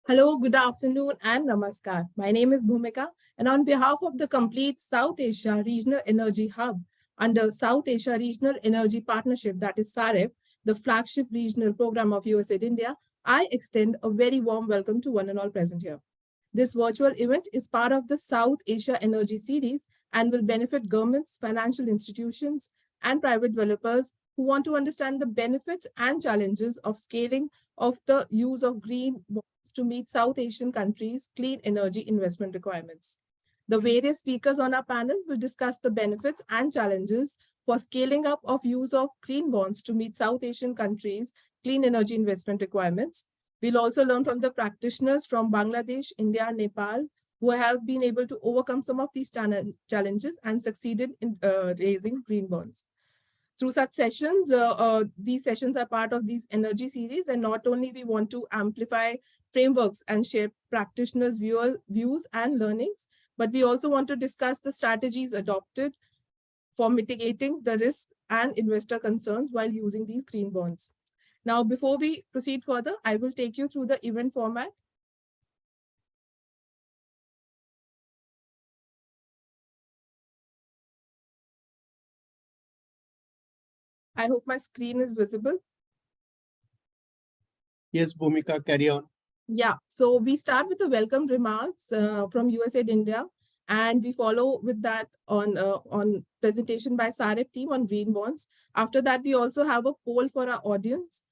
Hello, good afternoon, and namaskar. My name is Bhumika, and on behalf of the complete South Asia Regional Energy Hub under South Asia Regional Energy Partnership, that is SAREP, the flagship regional program of USAID India, I extend a very warm welcome to one and all present here. This virtual event is part of the South Asia Energy Series and will benefit governments, financial institutions, and private developers who want to understand the benefits and challenges of scaling of the use of green to meet South Asian countries' clean energy investment requirements. The various speakers on our panel will discuss the benefits and challenges for scaling up of use of green bonds to meet South Asian countries' clean energy investment requirements. We'll also learn from the practitioners from Bangladesh, India, Nepal, who have been able to overcome some of these challenges and succeeded in raising green bonds. Through such sessions, these sessions are part of these energy series, and not only we want to amplify frameworks and share practitioners' views and learnings, but we also want to discuss the strategies adopted for mitigating the risks and investor concerns while using these green bonds. Now, before we proceed further, I will take you through the event format. I hope my screen is visible. Yes, Bhumika, carry on. Yeah, so we start with the welcome remarks from USAID India, and we follow with that on presentation by SAREP team on green bonds. After that, we also have a poll for our audience,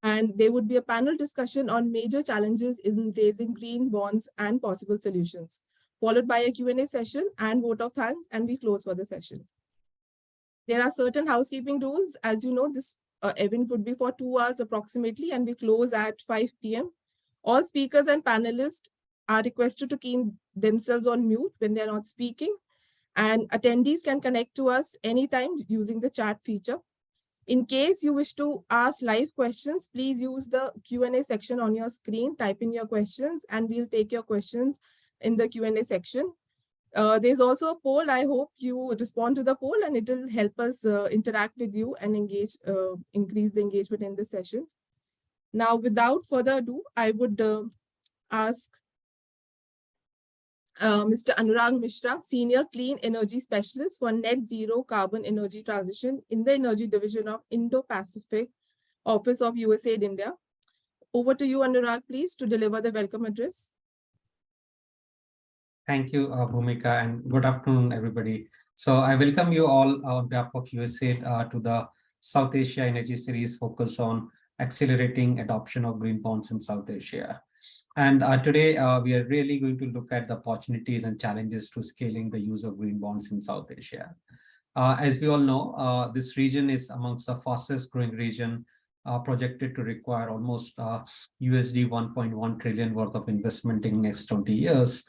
and there would be a panel discussion on major challenges in raising green bonds and possible solutions, followed by a Q&A session and vote of thanks, and we close for the session. There are certain housekeeping rules. As you know, this event would be for 2 hours approximately, and we close at 5 p.m. All speakers and panelists are requested to keep themselves on mute when they're not speaking, and attendees can connect to us anytime using the chat feature. In case you wish to ask live questions, please use the Q&A section on your screen, type in your questions, and we'll take your questions in the Q&A section. There's also a poll. I hope you respond to the poll, and it will help us interact with you and engage, increase the engagement in this session. Now, without further ado, I would ask Mr. Anurag Mishra, Senior Clean Energy Specialist for Net Zero Carbon Energy Transition in the Energy Division of Indo-Pacific Office of USAID India. Over to you, Anurag, please, to deliver the welcome address. Thank you, Bhumika, and good afternoon, everybody. So I welcome you all on behalf of USAID to the South Asia Energy Series focus on accelerating adoption of green bonds in South Asia. And today we are really going to look at the opportunities and challenges to scaling the use of green bonds in South Asia. As we all know, this region is amongst the fastest growing region, projected to require almost USD 1.1 trillion worth of investment in next 20 years.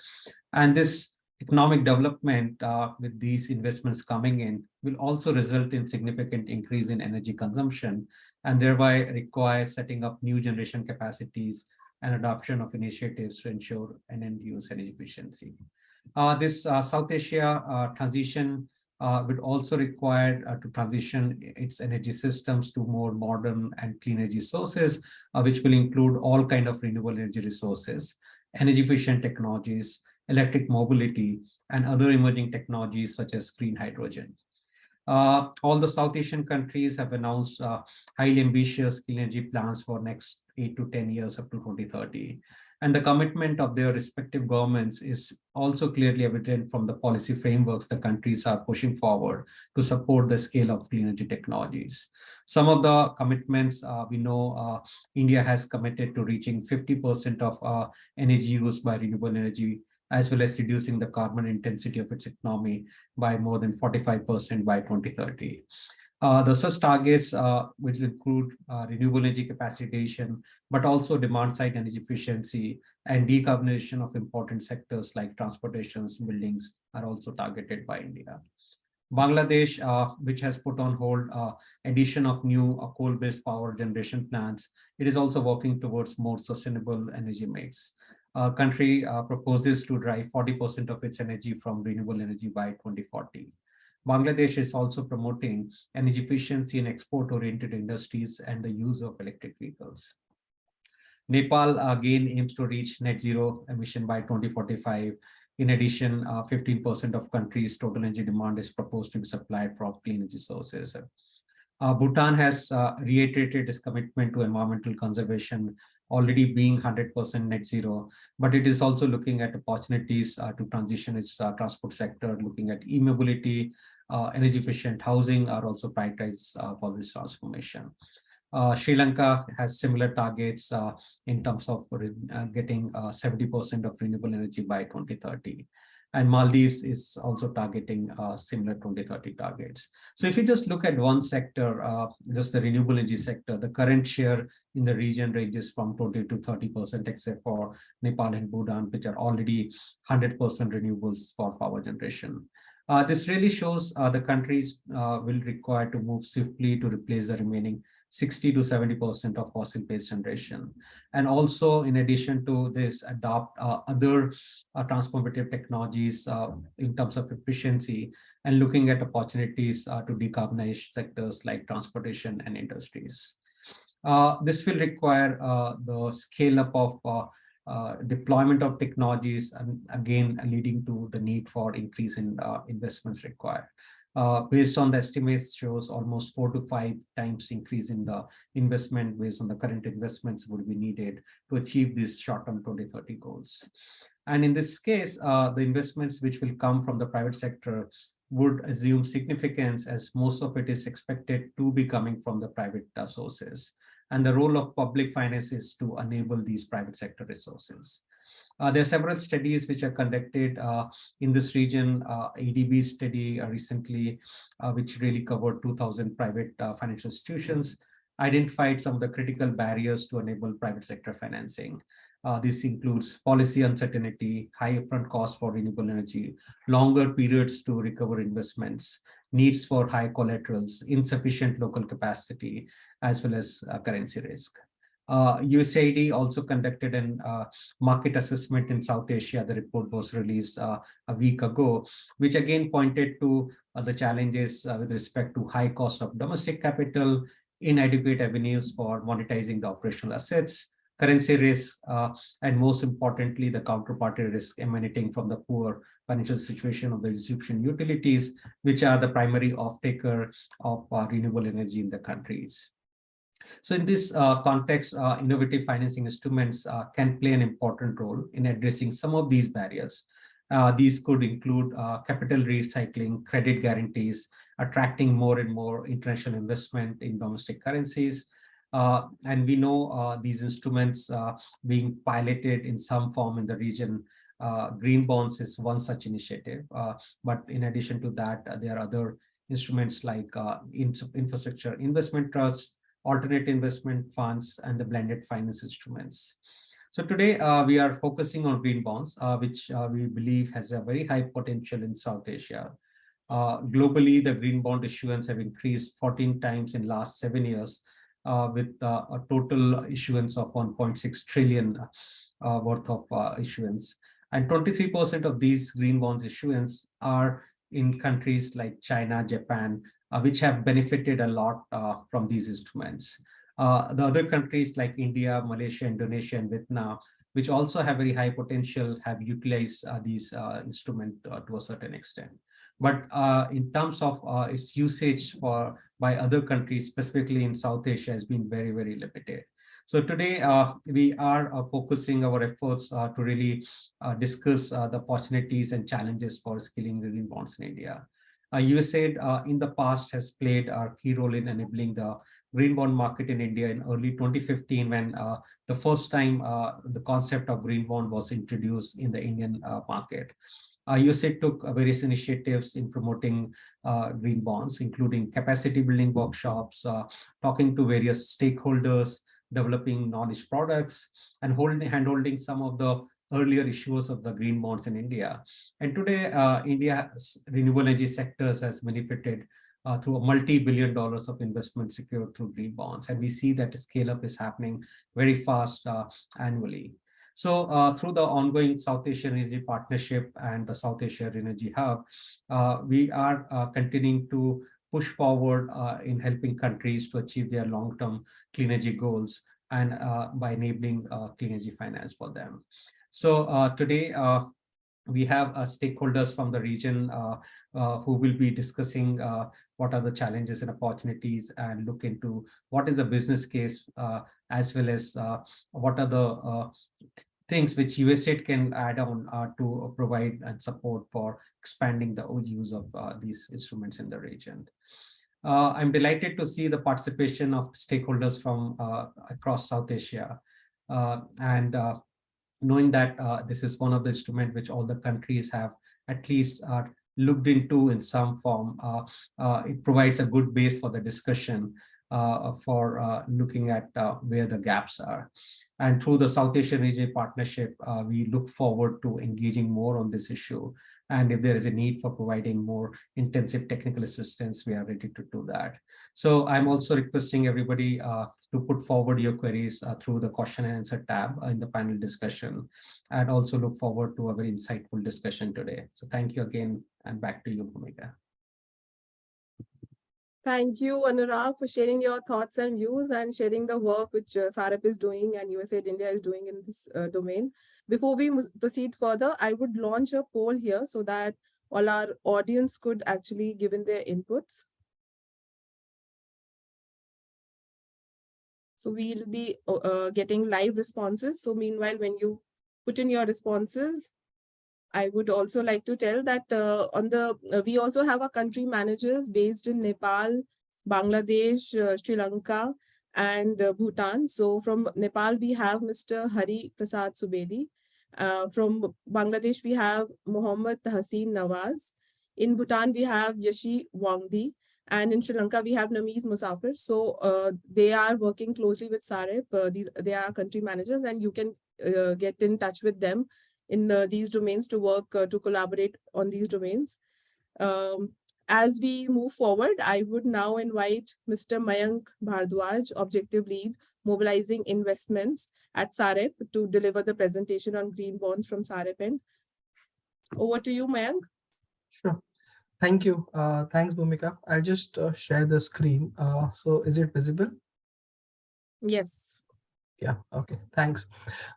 And this economic development with these investments coming in will also result in significant increase in energy consumption and thereby require setting up new generation capacities and adoption of initiatives to ensure an end-use energy efficiency. This South Asia transition would also require to transition its energy systems to more modern and clean energy sources, which will include all kinds of renewable energy resources, energy efficient technologies, electric mobility, and other emerging technologies such as green hydrogen. All the South Asian countries have announced highly ambitious clean energy plans for next 8 to 10 years up to 2030. And the commitment of their respective governments is also clearly evident from the policy frameworks the countries are pushing forward to support the scale of clean energy technologies. Some of the commitments we know India has committed to reaching 50% of energy used by renewable energy, as well as reducing the carbon intensity of its economy by more than 45% by 2030. The such targets will include renewable energy capacity addition, but also demand-side energy efficiency and decarbonization of important sectors like transportations, buildings are also targeted by India. Bangladesh, which has put on hold addition of new coal-based power generation plants, it is also working towards more sustainable energy mix. Country proposes to derive 40% of its energy from renewable energy by 2040. Bangladesh is also promoting energy efficiency in export-oriented industries and the use of electric vehicles. Nepal again aims to reach net zero emission by 2045. In addition, 15% of country's total energy demand is proposed to be supplied from clean energy sources. Bhutan has reiterated its commitment to environmental conservation, already being 100% net zero, but it is also looking at opportunities to transition its transport sector, looking at e-mobility, energy efficient housing are also prioritized for this transformation. Sri Lanka has similar targets in terms of getting 70% of renewable energy by 2030. And Maldives is also targeting similar 2030 targets. So if you just look at one sector, just the renewable energy sector, the current share in the region ranges from 20 to 30%, except for Nepal and Bhutan, which are already 100% renewables for power generation. This really shows the countries will require to move swiftly to replace the remaining 60 to 70% of fossil-based generation. And also, in addition to this, adopt other transformative technologies in terms of efficiency and looking at opportunities to decarbonize sectors like transportation and industries. This will require the scale up of deployment of technologies, and again leading to the need for increase in investments required. Based on the estimates, shows almost 4 to 5 times increase in the investment based on the current investments would be needed to achieve these short-term 2030 goals. And in this case, the investments which will come from the private sector would assume significance, as most of it is expected to be coming from the private sources. And the role of public finance is to enable these private sector resources. There are several studies which are conducted in this region. ADB study recently, which really covered 2,000 private financial institutions, identified some of the critical barriers to enable private sector financing. This includes policy uncertainty, high upfront costs for renewable energy, longer periods to recover investments, needs for high collaterals, insufficient local capacity, as well as currency risk. USAID also conducted an market assessment in South Asia. The report was released a week ago, which again pointed to the challenges with respect to high cost of domestic capital, inadequate avenues for monetizing the operational assets, currency risk, and most importantly, the counterparty risk emanating from the poor financial situation of the distribution utilities, which are the primary off-taker of renewable energy in the countries. So in this context, innovative financing instruments can play an important role in addressing some of these barriers. These could include capital recycling, credit guarantees, attracting more and more international investment in domestic currencies. And we know these instruments being piloted in some form in the region. Green bonds is one such initiative. But in addition to that, there are other instruments like infrastructure investment trusts, alternate investment funds, and the blended finance instruments. So today we are focusing on green bonds, which we believe has a very high potential in South Asia. Globally, the green bond issuance have increased 14 times in last 7 years, with a total issuance of 1.6 trillion worth of issuance. And 23% of these green bonds issuance are in countries like China, Japan, which have benefited a lot from these instruments. The other countries like India, Malaysia, Indonesia, and Vietnam, which also have very high potential, have utilized these instruments to a certain extent. But in terms of its usage by other countries, specifically in South Asia, has been very, very limited. So today we are focusing our efforts to really discuss the opportunities and challenges for scaling green bonds in India. USAID in the past has played a key role in enabling the green bond market in India in early 2015, when the first time the concept of green bond was introduced in the Indian market. USAID took various initiatives in promoting green bonds, including capacity building workshops, talking to various stakeholders, developing knowledge products, and hand-holding some of the earlier issuers of the green bonds in India. And today, India's renewable energy sectors has benefited through a multi-billion dollars of investment secured through green bonds. And we see that the scale up is happening very fast annually. So through the ongoing South Asian Energy Partnership and the South Asia Energy Hub, we are continuing to push forward in helping countries to achieve their long-term clean energy goals and by enabling clean energy finance for them. So today we have stakeholders from the region who will be discussing what are the challenges and opportunities and look into what is the business case as well as what are the things which USAID can add on to provide and support for expanding the use of these instruments in the region. I'm delighted to see the participation of stakeholders from across South Asia and knowing that this is one of the instruments which all the countries have at least looked into in some form. It provides a good base for the discussion for looking at where the gaps are. And through the South Asian Region Partnership, we look forward to engaging more on this issue. And if there is a need for providing more intensive technical assistance, we are ready to do that. So I'm also requesting everybody to put forward your queries through the question and answer tab in the panel discussion, and also look forward to a very insightful discussion today. So thank you again, and back to you, Bhumika. Thank you, Anurag, for sharing your thoughts and views and sharing the work which SAREP is doing and USAID India is doing in this domain. Before we proceed further, I would launch a poll here so that all our audience could actually give in their inputs. So we'll be getting live responses. So meanwhile, when you put in your responses, I would also like to tell that we also have our country managers based in Nepal, Bangladesh, Sri Lanka, and Bhutan. So from Nepal, we have Mr. Hari Prasad Subedi. From Bangladesh, we have Mohammad Tahsin Nawaz. In Bhutan, we have Yashi Wangdi. And in Sri Lanka, we have Nameez Musafir. So they are working closely with SAREP. They are country managers, and you can get in touch with them in these domains to work, to collaborate on these domains. As we move forward, I would now invite Mr. Mayank Bhardwaj, Objective Lead, Mobilizing Investments at SAREP, to deliver the presentation on green bonds from SAREP. And over to you, Mayank. Sure. Thank you. Thanks, Bhumika. I'll just share the screen. So is it visible? Yes. Yeah, okay, thanks.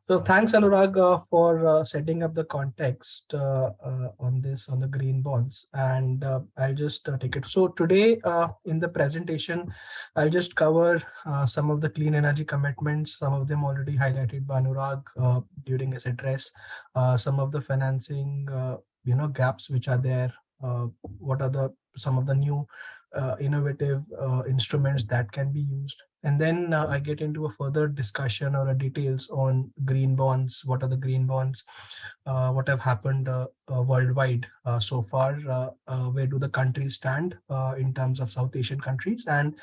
So thanks, Anurag, for setting up the context on the green bonds, and I'll just take it. So today in the presentation, I'll just cover some of the clean energy commitments, some of them already highlighted by Anurag during his address, some of the financing gaps which are there, what are some of the new innovative instruments that can be used. And then I get into a further discussion or details on green bonds. What are the green bonds? What have happened worldwide so far? Where do the countries stand in terms of South Asian countries? And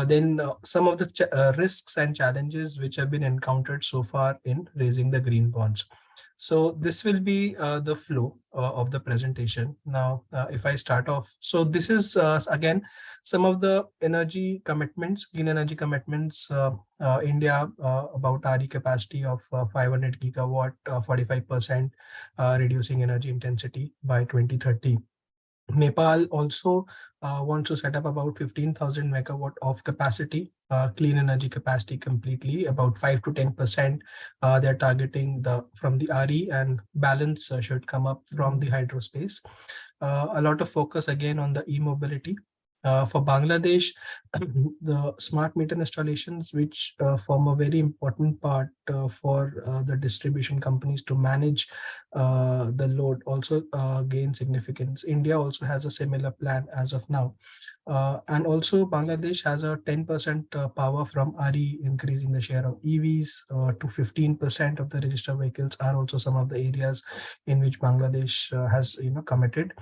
then some of the risks and challenges which have been encountered so far in raising the green bonds. So this will be the flow of the presentation. Now, if I start off, so this is again some of the energy commitments, clean energy commitments. India about RE capacity of 500 gigawatt, 45% reducing energy intensity by 2030. Nepal also wants to set up about 15,000 megawatt of capacity, clean energy capacity completely, about 5 to 10%. They're targeting from the RE, and balance should come up from the hydro space. A lot of focus again on the e-mobility. For Bangladesh, the smart meter installations, which form a very important part for the distribution companies to manage the load, also gain significance. India also has a similar plan as of now. And also Bangladesh has a 10% power from RE, increasing the share of EVs to 15% of the registered vehicles are also some of the areas in which Bangladesh has committed.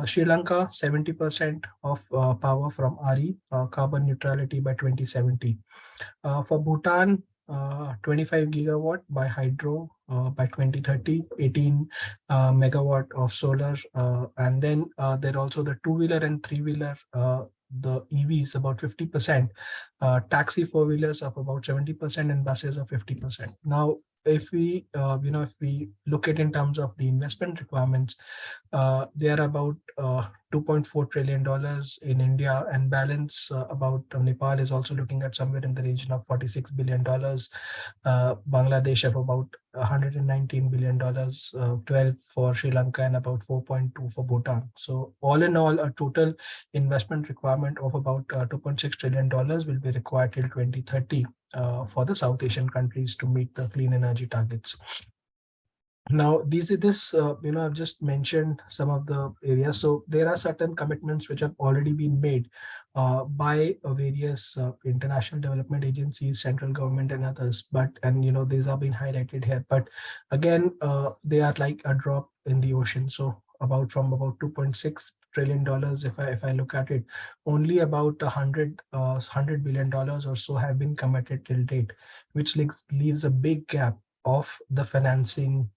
Sri Lanka, 70% of power from RE, carbon neutrality by 2070. For Bhutan, 25 gigawatt by hydro by 2030, 18 megawatt of solar, and then there are also the two-wheeler and three-wheeler, the EVs about 50%, taxi four-wheelers of about 70%, and buses of 50%. Now, if we if we look at in terms of the investment requirements, they are about $2.4 trillion in India, and balance about Nepal is also looking at somewhere in the region of $46 billion. Bangladesh of about $119 billion, 12 for Sri Lanka, and about 4.2 for Bhutan. So all in all, a total investment requirement of about $2.6 trillion will be required till 2030 for the South Asian countries to meet the clean energy targets. Now, I've just mentioned some of the areas. So there are certain commitments which have already been made by various international development agencies, central government, and others. These are being highlighted here. But again, they are like a drop in the ocean. So from about $2.6 trillion, if I look at it, only about $100 billion or so have been committed till date, which leaves a big gap of the financing,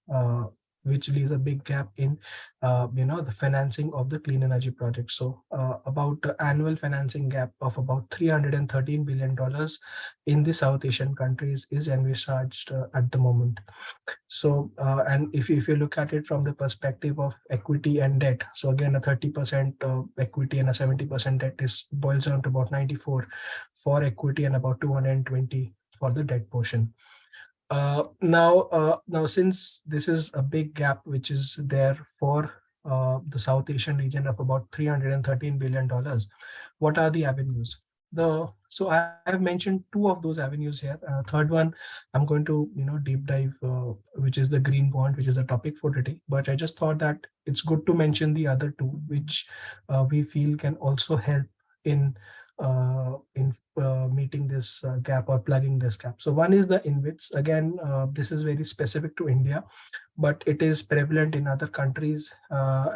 which leaves a big gap in the financing of the clean energy project. So about the annual financing gap of about $313 billion in the South Asian countries is envisaged at the moment. So and if you look at it from the perspective of equity and debt, so again, a 30% equity and a 70% debt boils down to about 94 for equity and about 220 for the debt portion. Now, since this is a big gap which is there for the South Asian region of about $313 billion, what are the avenues? So I have mentioned two of those avenues here. Third one, I'm going to deep dive, which is the green bond, which is the topic for today. But I just thought that it's good to mention the other two, which we feel can also help in meeting this gap or plugging this gap. So one is the InvITs. Again, this is very specific to India, but it is prevalent in other countries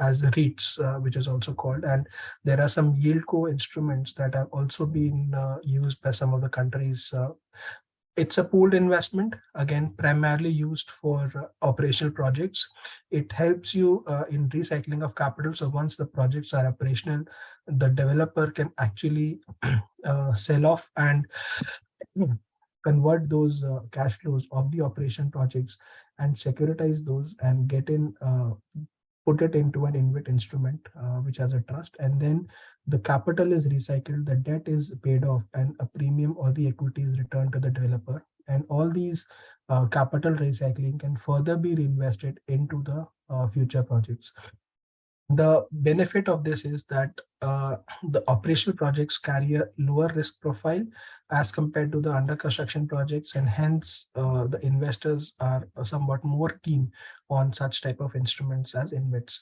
as the REITs, which is also called. And there are some yield co-instruments that have also been used by some of the countries. It's a pooled investment, again, primarily used for operational projects. It helps you in recycling of capital. So once the projects are operational, the developer can actually sell off and convert those cash flows of the operation projects and securitize those and put it into an InvIT instrument, which has a trust. And then the capital is recycled, the debt is paid off, and a premium or the equity is returned to the developer. And all these capital recycling can further be reinvested into the future projects. The benefit of this is that the operational projects carry a lower risk profile as compared to the under construction projects, and hence the investors are somewhat more keen on such type of instruments as InvITs.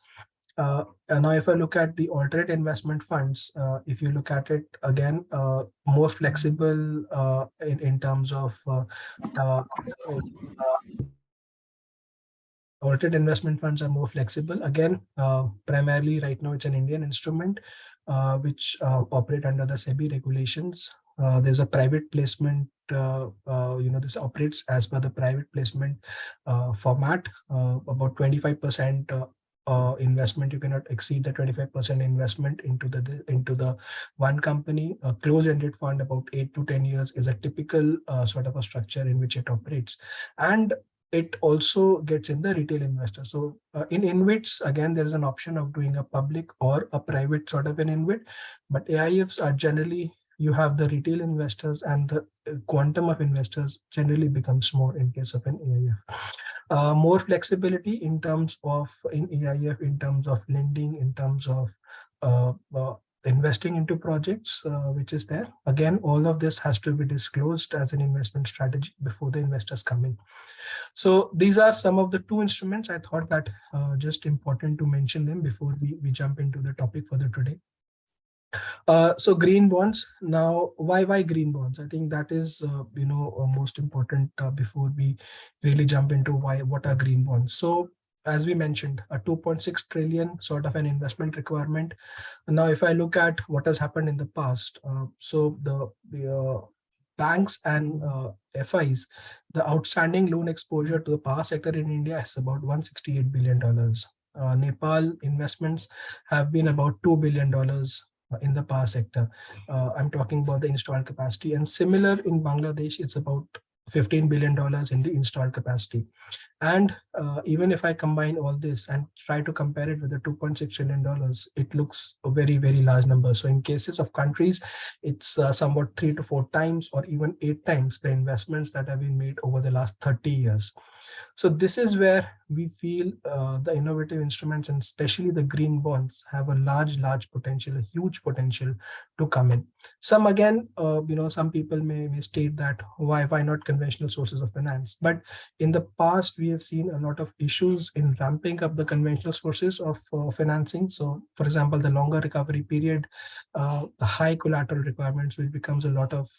And now, if I look at the alternate investment funds, if you look at it again, more flexible in terms of alternate investment funds are more flexible. Again, primarily right now it's an Indian instrument which operate under the SEBI regulations. There's a private placement. This operates as per the private placement format. About 25% investment, you cannot exceed the 25% investment into the one company. A closed-ended fund, about 8 to 10 years, is a typical sort of a structure in which it operates, and it also gets in the retail investor. So in InvITs, again, there is an option of doing a public or a private sort of an InvIT, but AIFs are generally, you have the retail investors, and the quantum of investors generally becomes more in case of an AIF. More flexibility in terms of in AIF, in terms of lending, in terms of investing into projects, which is there. Again, all of this has to be disclosed as an investment strategy before the investors come in. So these are some of the two instruments. I thought that just important to mention them before we jump into the topic for the today. So green bonds. Now, why green bonds? I think that is most important before we really jump into what are green bonds. So as we mentioned, a 2.6 trillion sort of an investment requirement. Now, if I look at what has happened in the past, so the banks and FIs, the outstanding loan exposure to the power sector in India is about $168 billion. Nepal investments have been about $2 billion in the power sector. I'm talking about the installed capacity, and similar in Bangladesh, it's about $15 billion in the installed capacity. And even if I combine all this and try to compare it with the $2.6 trillion, it looks a very, very large number. So in cases of countries, it's somewhat 3 to 4 times or even 8 times the investments that have been made over the last 30 years. So this is where we feel the innovative instruments, and especially the green bonds, have a large potential, a huge potential to come in. Some again, some people may state that why not conventional sources of finance? But in the past, we have seen a lot of issues in ramping up the conventional sources of financing. So, for example, the longer recovery period, the high collateral requirements, which becomes a lot of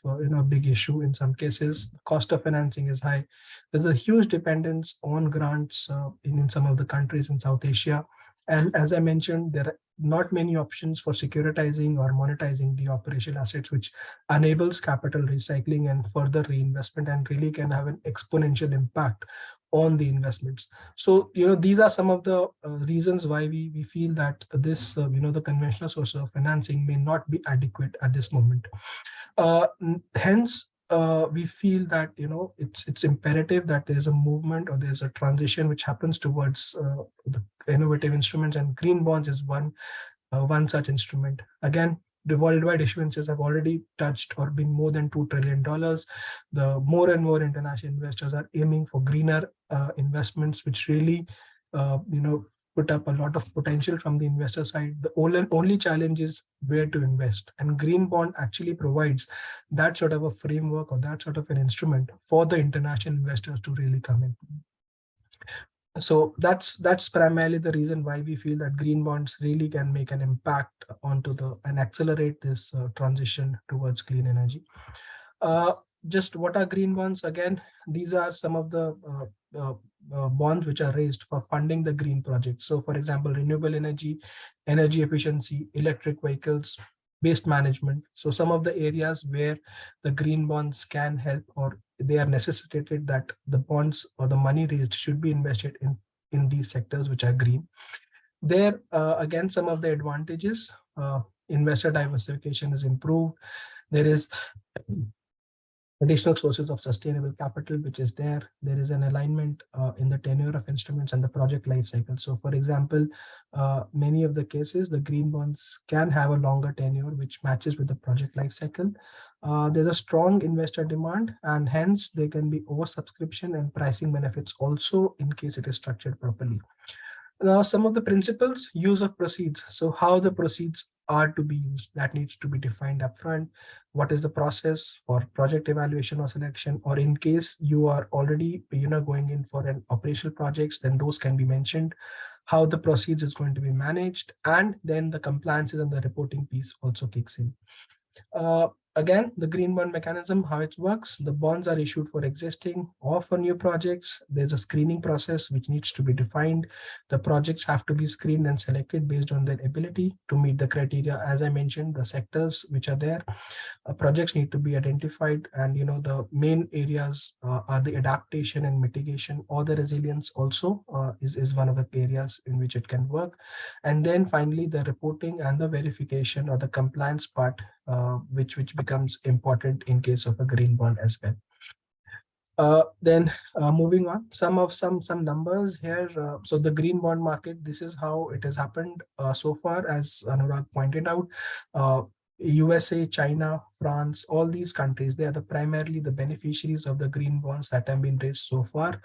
big issue in some cases. The cost of financing is high. There's a huge dependence on grants in some of the countries in South Asia. And as I mentioned, there are not many options for securitizing or monetizing the operational assets, which enables capital recycling and further reinvestment, and really can have an exponential impact on the investments. So, these are some of the reasons why we feel that this, the conventional source of financing may not be adequate at this moment. Hence, we feel that it's imperative that there's a movement or there's a transition which happens towards the innovative instruments, and green bonds is one such instrument. Again, the worldwide issuances have already touched or been more than $2 trillion. The more and more international investors are aiming for greener investments, which really put up a lot of potential from the investor side. The only challenge is where to invest, and green bond actually provides that sort of a framework or that sort of an instrument for the international investors to really come in. So that's primarily the reason why we feel that green bonds really can make an impact onto and accelerate this transition towards clean energy. Just what are green bonds? Again, these are some of the bonds which are raised for funding the green projects. So, for example, renewable energy, energy efficiency, electric vehicles, waste management. So some of the areas where the green bonds can help, or they are necessitated that the bonds or the money raised should be invested in these sectors which are green. There, again, some of the advantages, investor diversification is improved. There is additional sources of sustainable capital, which is there. There is an alignment in the tenure of instruments and the project life cycle. So, for example, many of the cases, the green bonds can have a longer tenure, which matches with the project life cycle. There's a strong investor demand, and hence there can be oversubscription and pricing benefits also in case it is structured properly. Now, some of the principles, use of proceeds. So how the proceeds are to be used, that needs to be defined upfront. What is the process for project evaluation or selection, or in case you are already going in for an operational projects, then those can be mentioned. How the proceeds is going to be managed, and then the compliances and the reporting piece also kicks in. Again, the green bond mechanism, how it works, the bonds are issued for existing or for new projects. There's a screening process which needs to be defined. The projects have to be screened and selected based on their ability to meet the criteria. As I mentioned, the sectors which are there, projects need to be identified, and the main areas are the adaptation and mitigation, or the resilience also is one of the areas in which it can work. And then finally, the reporting and the verification or the compliance part, which becomes important in case of a green bond as well. Then moving on, some numbers here. So the green bond market, this is how it has happened so far, as Anurag pointed out. USA, China, France, all these countries, they are primarily the beneficiaries of the green bonds that have been raised so far.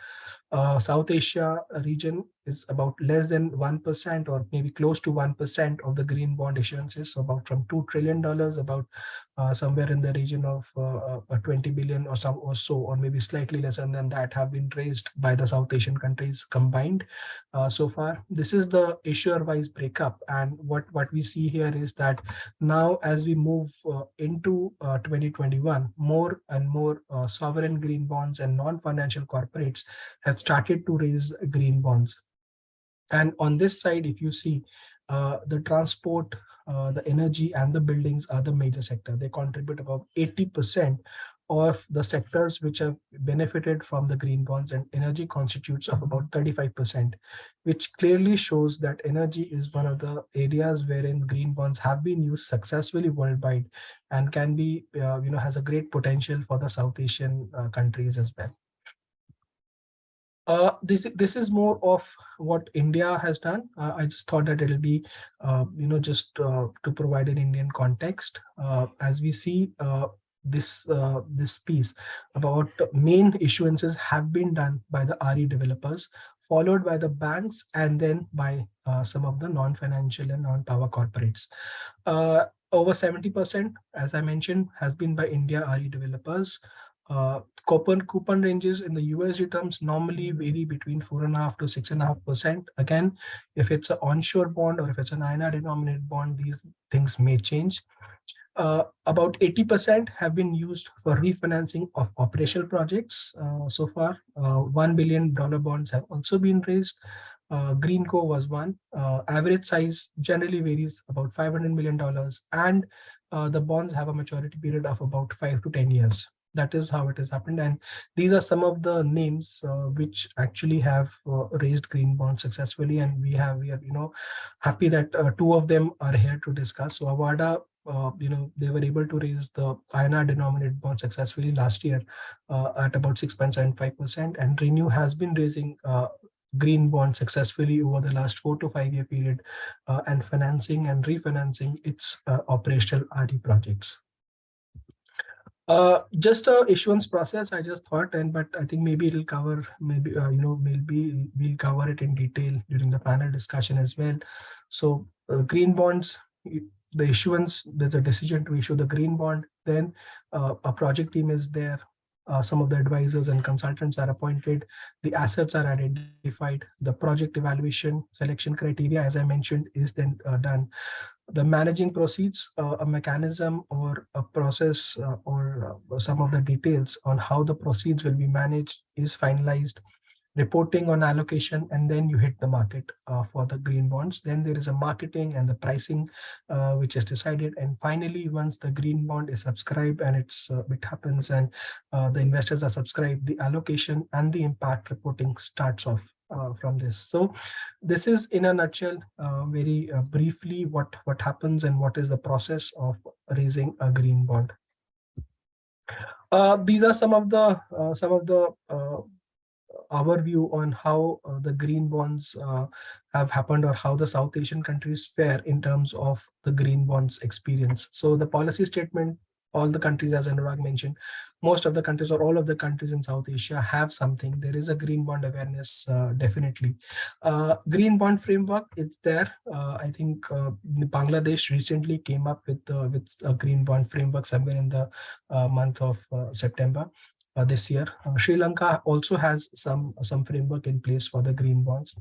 South Asia region is about less than 1%, or maybe close to 1% of the green bond issuances. So about from $2 trillion, about somewhere in the region of 20 billion or so, or maybe slightly less than that, have been raised by the South Asian countries combined so far. This is the issuer-wise breakup, and what we see here is that now, as we move into 2021, more and more sovereign green bonds and non-financial corporates have started to raise green bonds. And on this side, if you see, the transport, the energy, and the buildings are the major sector. They contribute about 80% of the sectors which have benefited from the green bonds, and energy constitutes of about 35%, which clearly shows that energy is one of the areas wherein green bonds have been used successfully worldwide and can be, has a great potential for the South Asian countries as well. This is more of what India has done. I just thought that it'll be, just to provide an Indian context. As we see this piece about main issuances have been done by the RE developers, followed by the banks, and then by some of the non-financial and non-power corporates. Over 70%, as I mentioned, has been by India RE developers. Coupon ranges in the USD terms normally vary between 4.5% to 6.5%. Again, if it's an onshore bond or if it's an INR denominated bond, these things may change. About 80% have been used for refinancing of operational projects. So far, $1 billion bonds have also been raised. Greenco was one. Average size generally varies about $500 million, and the bonds have a maturity period of about 5 to 10 years. That is how it has happened. And these are some of the names which actually have raised green bonds successfully. And we are happy that two of them are here to discuss. So Avaada, they were able to raise the INR denominated bond successfully last year at about 6.75%. And Renew has been raising green bonds successfully over the last 4 to 5 year period and financing and refinancing its operational RE projects. Just a issuance process, I just thought, but I think maybe it'll cover, maybe we'll cover it in detail during the panel discussion as well. So green bonds, the issuance, there's a decision to issue the green bond, then a project team is there. Some of the advisors and consultants are appointed, the assets are identified, the project evaluation selection criteria, as I mentioned, is then done. The managing proceeds, a mechanism or a process or some of the details on how the proceeds will be managed is finalized. Reporting on allocation, and then you hit the market for the green bonds. Then there is a marketing and the pricing which is decided. And finally, once the green bond is subscribed and it happens and the investors are subscribed, the allocation and the impact reporting starts off from this. So this is in a nutshell, very briefly, what happens and what is the process of raising a green bond. These are some of the our view on how the green bonds have happened, or how the South Asian countries fare in terms of the green bonds experience. So the policy statement, all the countries, as Anurag mentioned, most of the countries or all of the countries in South Asia have something. There is a green bond awareness, definitely. Green bond framework, it's there. I think Bangladesh recently came up with a green bond framework somewhere in the month of September. This year. Sri Lanka also has some framework in place for the green bonds.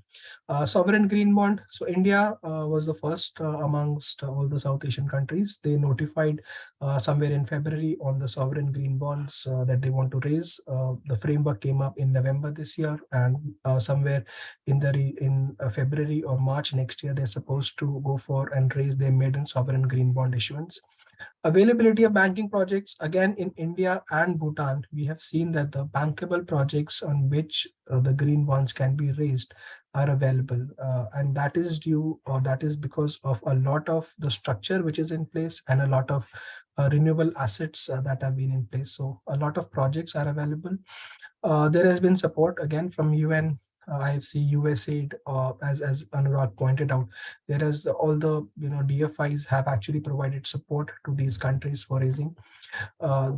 Sovereign green bond. So India was the first amongst all the South Asian countries. They notified somewhere in February on the sovereign green bonds that they want to raise. The framework came up in November this year, and somewhere in February or March next year, they're supposed to go for and raise their maiden sovereign green bond issuance. Availability of banking projects, again in India and Bhutan, we have seen that the bankable projects on which the green bonds can be raised are available, and that is due, or that is because of a lot of the structure which is in place and a lot of renewable assets that have been in place. So a lot of projects are available. There has been support again from UN, IFC, USAID, as Anurag pointed out. There is all the DFIs have actually provided support to these countries for raising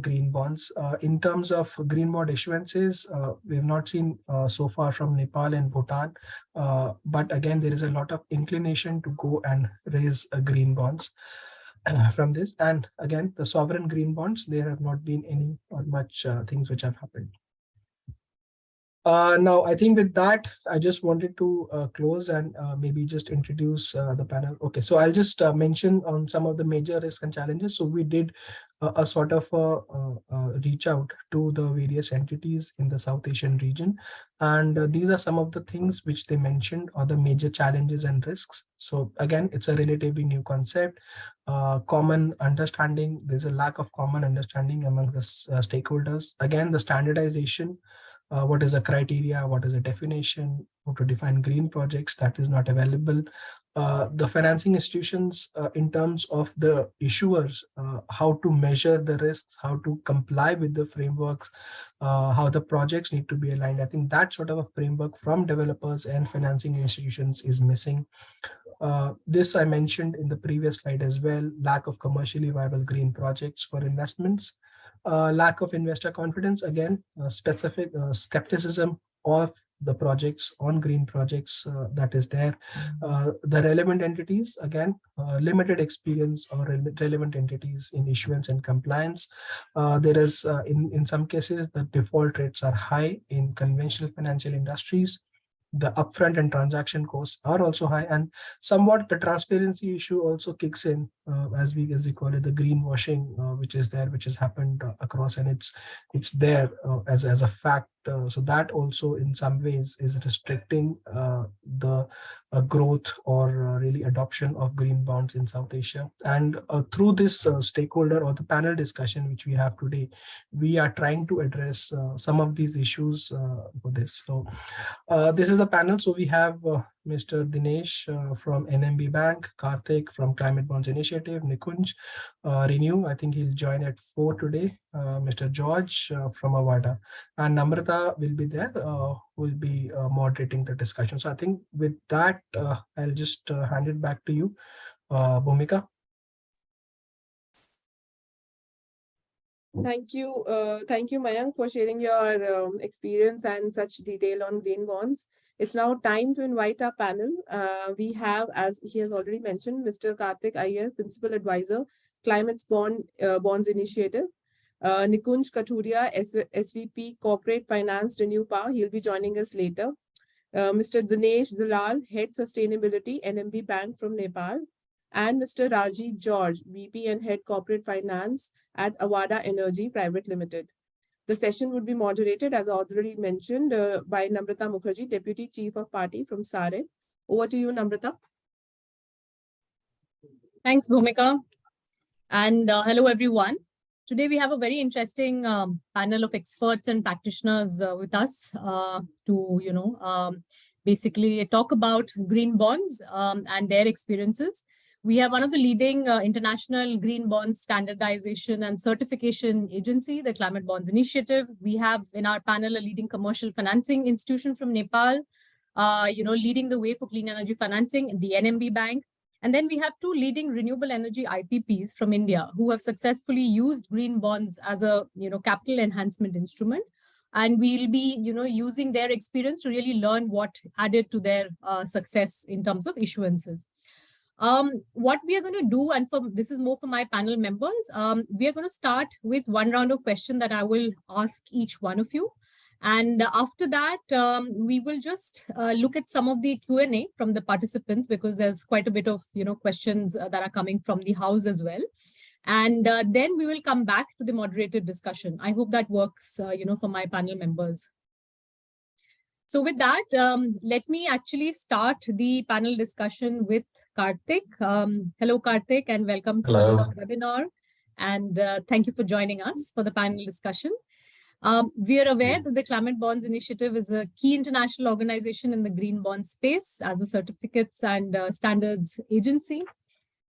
green bonds. In terms of green bond issuances, we have not seen so far from Nepal and Bhutan, but again there is a lot of inclination to go and raise green bonds from this. And again, the sovereign green bonds, there have not been any or much things which have happened. Now, I think with that, I just wanted to close and maybe just introduce the panel. Okay, so I'll just mention on some of the major risks and challenges. So we did a sort of reach out to the various entities in the South Asian region. And these are some of the things which they mentioned are the major challenges and risks. So again, it's a relatively new concept. Common understanding, there's a lack of common understanding among the stakeholders. Again, the standardization, what is a criteria, what is a definition, how to define green projects, that is not available. The financing institutions in terms of the issuers, how to measure the risks, how to comply with the frameworks, how the projects need to be aligned. I think that sort of a framework from developers and financing institutions is missing. This I mentioned in the previous slide as well, lack of commercially viable green projects for investments, lack of investor confidence, again, specific skepticism of the projects on green projects that is there. The relevant entities, again, limited experience or relevant entities in issuance and compliance. There is, in some cases, the default rates are high in conventional financial industries. The upfront and transaction costs are also high, and somewhat the transparency issue also kicks in, as we call it, the greenwashing, which is there, which has happened across, and it's there as a fact. So that also in some ways is restricting the growth or really adoption of green bonds in South Asia. And through this stakeholder or the panel discussion which we have today, we are trying to address some of these issues for this. So this is the panel. So we have Mr. Dinesh from NMB Bank, Karthik from Climate Bonds Initiative, Nikunj, Renew, I think he'll join at 4 today, Mr. George from Avaada, and Namrata will be there, who will be moderating the discussion. So I think with that, I'll just hand it back to you, Bhumika. Thank you, Mayank, for sharing your experience and such detail on green bonds. It's now time to invite our panel. We have, as he has already mentioned, Mr. Karthik Iyer, Principal Advisor, Climate Bonds Initiative. Nikunj Kathuria, SVP Corporate Finance, Renew Power. He'll be joining us later. Mr. Dinesh Dulal, Head Sustainability, NMB Bank from Nepal. And Mr. Raji George, VP and Head Corporate Finance at Avaada Energy Private Limited. The session would be moderated, as already mentioned, by Namrata Mukherjee, Deputy Chief of Party from SAREH. Over to you, Namrata. Thanks, Bhumika. And hello, everyone. Today, we have a very interesting panel of experts and practitioners with us to, basically talk about green bonds and their experiences. We have one of the leading international green bonds standardization and certification agency, the Climate Bonds Initiative. We have in our panel a leading commercial financing institution from Nepal, leading the way for clean energy financing, the NMB Bank. And then we have two leading renewable energy IPPs from India who have successfully used green bonds as a capital enhancement instrument. And we'll be using their experience to really learn what added to their success in terms of issuances. What we are going to do, and this is more for my panel members, we are going to start with one round of questions that I will ask each one of you. And after that, we will just look at some of the Q&A from the participants, because there's quite a bit of questions that are coming from the house as well. And then we will come back to the moderated discussion. I hope that works, for my panel members. So with that, let me actually start the panel discussion with Karthik. Hello, Karthik, and welcome to this webinar. And thank you for joining us for the panel discussion. We are aware that the Climate Bonds Initiative is a key international organization in the green bond space as a certificates and standards agency.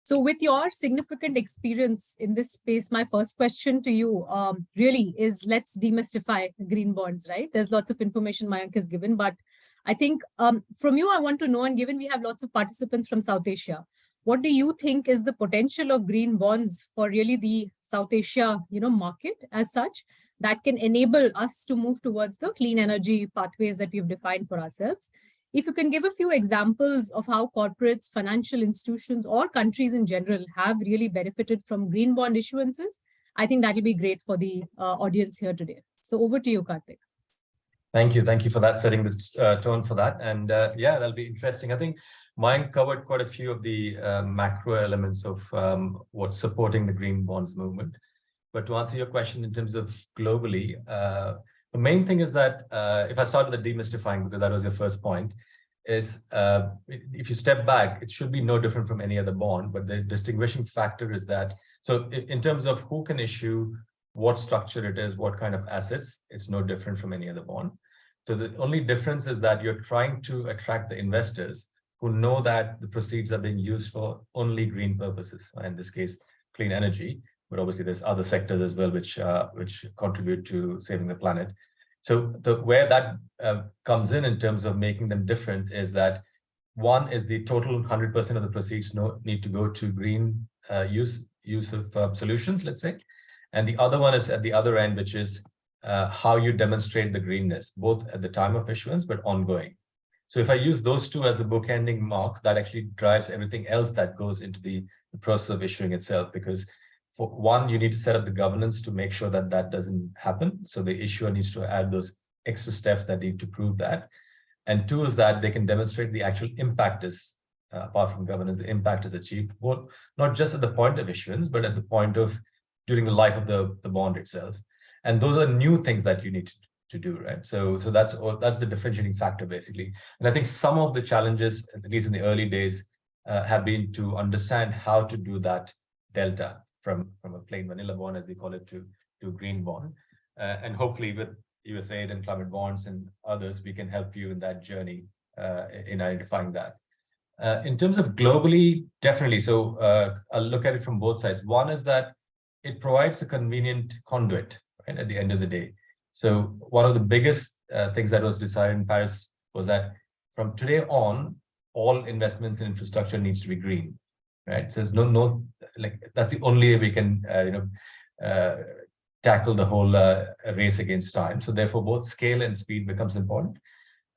So with your significant experience in this space, my first question to you really is, let's demystify green bonds, right? There's lots of information Mayank has given, but I think from you, I want to know, and given we have lots of participants from South Asia, what do you think is the potential of green bonds for really the South Asia, market as such, that can enable us to move towards the clean energy pathways that we've defined for ourselves? If you can give a few examples of how corporates, financial institutions, or countries in general have really benefited from green bond issuances, I think that will be great for the audience here today. So over to you, Karthik. Thank you. Thank you for that, setting the tone for that. And yeah, that'll be interesting. I think Mayank covered quite a few of the macro elements of what's supporting the green bonds movement. But to answer your question in terms of globally, the main thing is that if I start with the demystifying, because that was your first point, is if you step back, it should be no different from any other bond. But the distinguishing factor is that, so in terms of who can issue, what structure it is, what kind of assets, it's no different from any other bond. So the only difference is that you're trying to attract the investors who know that the proceeds are being used for only green purposes, in this case, clean energy. But obviously there's other sectors as well which contribute to saving the planet. So where that comes in terms of making them different is that one is the total 100% of the proceeds need to go to green use of solutions, let's say. And the other one is at the other end, which is how you demonstrate the greenness, both at the time of issuance, but ongoing. So if I use those two as the bookending marks, that actually drives everything else that goes into the process of issuing itself. Because for one, you need to set up the governance to make sure that that doesn't happen. So the issuer needs to add those extra steps that need to prove that. And two is that they can demonstrate the actual impact is, apart from governance, the impact is achieved, both not just at the point of issuance, but at the point of during the life of the bond itself. And those are new things that you need to do, right? So that's the differentiating factor, basically. And I think some of the challenges, at least in the early days, have been to understand how to do that delta from a plain vanilla bond, as we call it, to green bond. And hopefully with USAID and climate bonds and others, we can help you in that journey in identifying that. In terms of globally, definitely. So I'll look at it from both sides. One is that it provides a convenient conduit, right, at the end of the day. So one of the biggest things that was decided in Paris was that from today on, all investments in infrastructure needs to be green, right? So there's no like that's the only way we can tackle the whole race against time. So therefore, both scale and speed becomes important.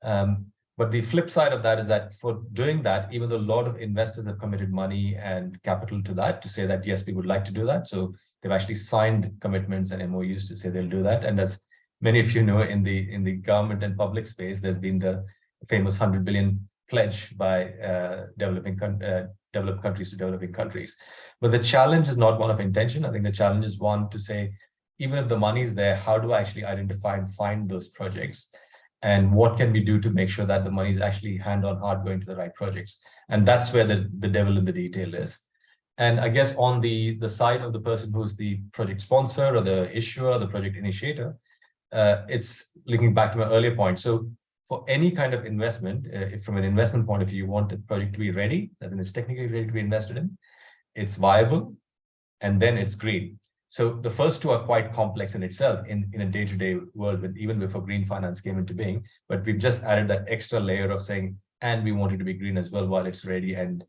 But the flip side of that is that for doing that, even though a lot of investors have committed money and capital to that, to say that, yes, we would like to do that. So they've actually signed commitments and MOUs to say they'll do that. And as many of you know, in the government and public space, there's been the famous 100 billion pledge by developed countries to developing countries. But the challenge is not one of intention. I think the challenge is one to say, even if the money is there, how do I actually identify and find those projects? And what can we do to make sure that the money is actually hand on heart going to the right projects? And that's where the devil in the detail is. And I guess on the side of the person who's the project sponsor or the issuer, or the project initiator, it's linking back to my earlier point. So for any kind of investment, if from an investment point of view, you want the project to be ready, as in it's technically ready to be invested in, it's viable, and then it's green. So the first two are quite complex in itself in a day-to-day world, even before green finance came into being. But we've just added that extra layer of saying, and we want it to be green as well while it's ready and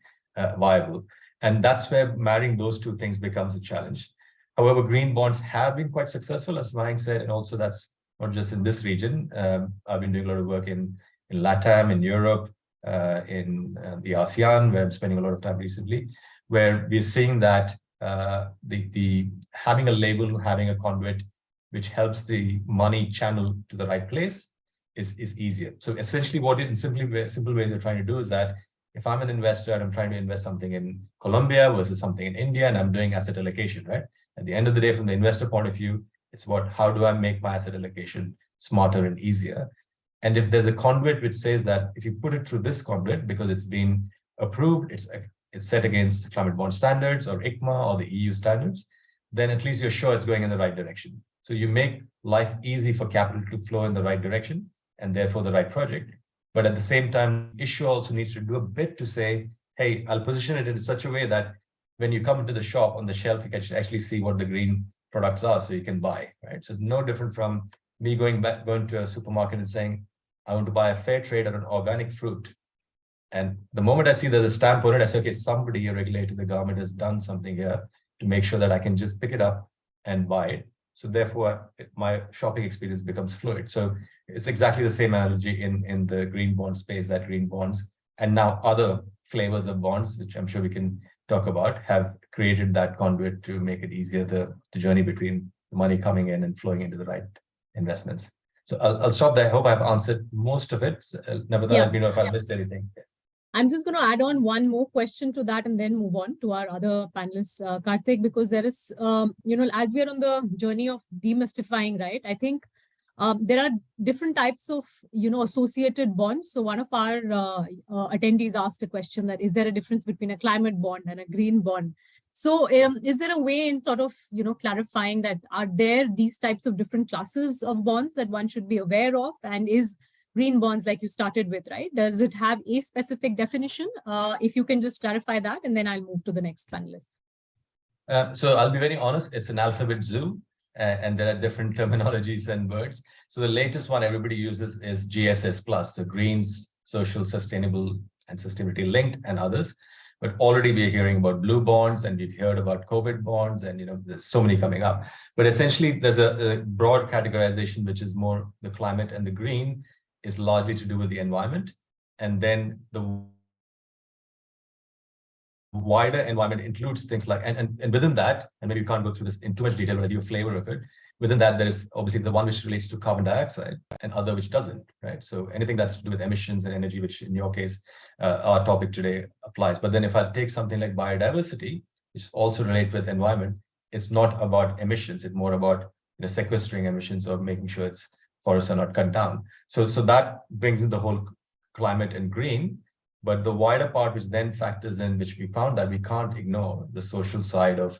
viable. And that's where marrying those two things becomes a challenge. However, green bonds have been quite successful, as Mayank said, and also that's not just in this region. I've been doing a lot of work in LATAM, in Europe, in the ASEAN, where I'm spending a lot of time recently, where we're seeing that the having a label, having a conduit, which helps the money channel to the right place is easier. So essentially what in simple ways we're trying to do is that if I'm an investor and I'm trying to invest something in Colombia versus something in India, and I'm doing asset allocation, right? At the end of the day, from the investor point of view, it's about how do I make my asset allocation smarter and easier? And if there's a conduit which says that if you put it through this conduit, because it's been approved, it's set against climate bond standards or ICMA or the EU standards, then at least you're sure it's going in the right direction. So you make life easy for capital to flow in the right direction and therefore the right project. But at the same time, issue also needs to do a bit to say, hey, I'll position it in such a way that when you come into the shop on the shelf, you can actually see what the green products are so you can buy, right? So no different from me going to a supermarket and saying, I want to buy a fair trade or an organic fruit. And the moment I see there's a stamp on it, I say, okay, somebody, a regulator, the government has done something here to make sure that I can just pick it up and buy it. So therefore, my shopping experience becomes fluid. So it's exactly the same analogy in the green bond space, that green bonds and now other flavors of bonds, which I'm sure we can talk about, have created that conduit to make it easier, the journey between the money coming in and flowing into the right investments. So I'll stop there. I hope I've answered most of it. Nevertheless, let me know if I missed anything. I'm just going to add on one more question to that and then move on to our other panelists, Karthik, because there is, as we are on the journey of demystifying, right? I think there are different types of, associated bonds. So one of our attendees asked a question that, is there a difference between a climate bond and a green bond? So is there a way in sort of, clarifying that, are there these types of different classes of bonds that one should be aware of? And is green bonds, like you started with, right? Does it have a specific definition? If you can just clarify that, and then I'll move to the next panelist. So I'll be very honest, it's an alphabet zoo, and there are different terminologies and words. So the latest one everybody uses is GSS+, so Greens, Social, Sustainable, and Sustainability Linked, and others. But already we're hearing about blue bonds, and we've heard about COVID bonds, and there's so many coming up. But essentially, there's a broad categorization, which is more the climate, and the green is largely to do with the environment. And then the wider environment includes things like, and within that, and maybe you can't go through this in too much detail, but you have a flavor of it. Within that, there is obviously the one which relates to carbon dioxide and other which doesn't, right? So anything that's to do with emissions and energy, which in your case, our topic today applies. But then if I take something like biodiversity, which also relate with environment, it's not about emissions, it's more about sequestering emissions or making sure forests are not cut down. So that brings in the whole climate and green. But the wider part, which then factors in, which we found that we can't ignore the social side of,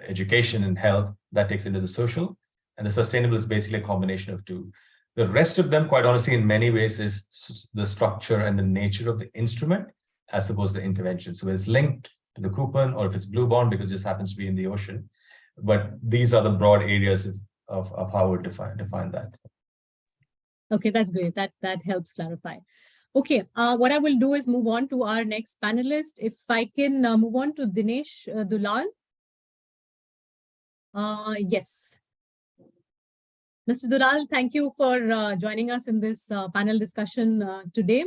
education and health, that takes into the social, and the sustainable is basically a combination of two. The rest of them, quite honestly, in many ways is the structure and the nature of the instrument, as opposed to the intervention. So it's linked to the coupon, or if it's blue bond, because it just happens to be in the ocean. But these are the broad areas of how we define that. Okay, that's great. That helps clarify. Okay, what I will do is move on to our next panelist. If I can move on to Dinesh Dulal. Yes. Mr. Dulal, thank you for joining us in this panel discussion today.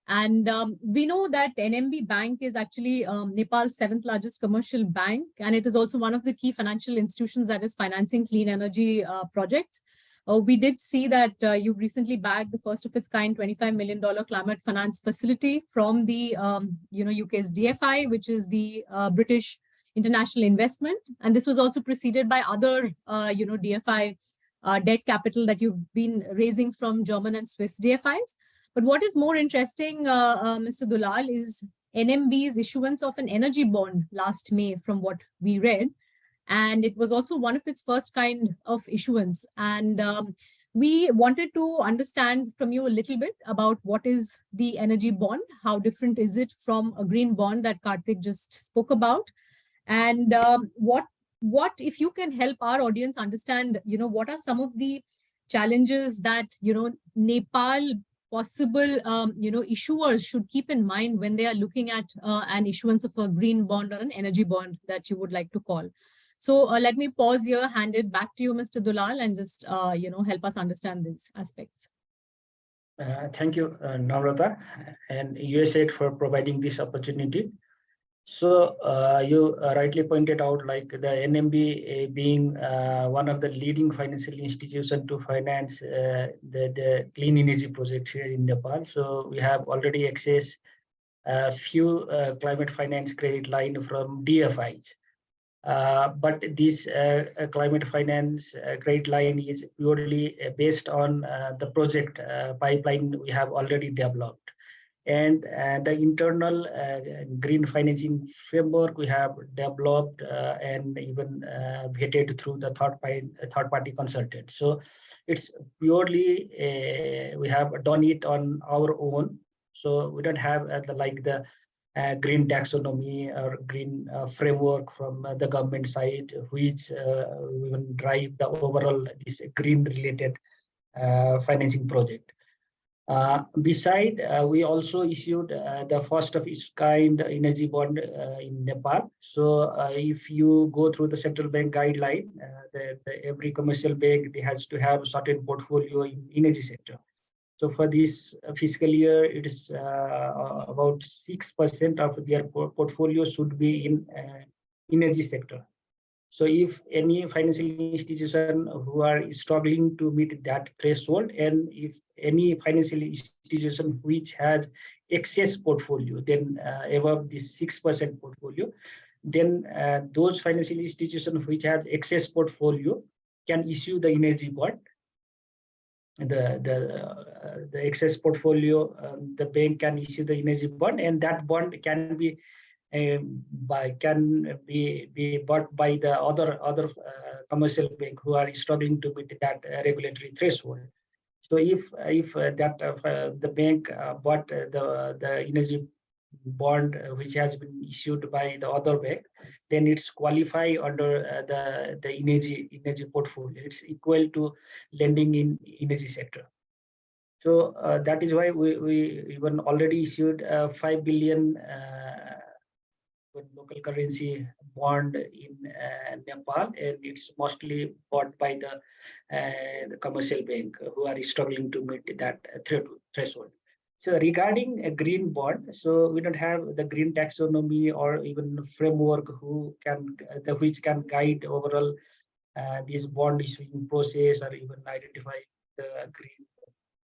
And we know that NMB Bank is actually Nepal's 7th largest commercial bank, and it is also one of the key financial institutions that is financing clean energy projects. We did see that you've recently bagged the first of its kind $25 million climate finance facility from the UK's DFI, which is the British International Investment. And this was also preceded by other DFI debt capital that you've been raising from German and Swiss DFIs. But what is more interesting, Mr. Dulal, is NMB's issuance of an energy bond last May, from what we read. And it was also one of its first kind of issuance. And we wanted to understand from you a little bit about what is the energy bond, how different is it from a green bond that Karthik just spoke about, and what if you can help our audience understand, what are some of the challenges that, Nepal possible, issuers should keep in mind when they are looking at an issuance of a green bond or an energy bond that you would like to call. So let me pause here, hand it back to you, Mr. Dulal, and just, help us understand these aspects. Thank you, Namrata and USAID for providing this opportunity. So you rightly pointed out, like the NMB being one of the leading financial institutions to finance the clean energy projects here in Nepal. So we have already accessed a few climate finance credit line from DFIs. But this climate finance credit line is purely based on the project pipeline we have already developed. And the internal green financing framework we have developed and even vetted through the third-party consultant. So it's purely, we have done it on our own. So we don't have the green taxonomy or green framework from the government side, which will drive the overall this green related financing project. Beside, we also issued the first of its kind energy bond in Nepal. So if you go through the central bank guideline, every commercial bank has to have a certain portfolio in energy sector. So for this fiscal year, it is about 6% of their portfolio should be in energy sector. So if any financial institution who are struggling to meet that threshold, and if any financial institution which has excess portfolio, then above this 6% portfolio, then those financial institutions which has excess portfolio can issue the energy bond. The excess portfolio, the bank can issue the energy bond, and that bond can be bought by the other commercial bank who are struggling to meet that regulatory threshold. So if the bank bought the energy bond which has been issued by the other bank, then it's qualify under the energy portfolio. It's equal to lending in energy sector. So that is why we even already issued 5 billion with local currency bond in Nepal, and it's mostly bought by the commercial bank who are struggling to meet that threshold. So regarding a green bond, so we don't have the green taxonomy or even framework which can guide overall this bond issuing process, or even identify the green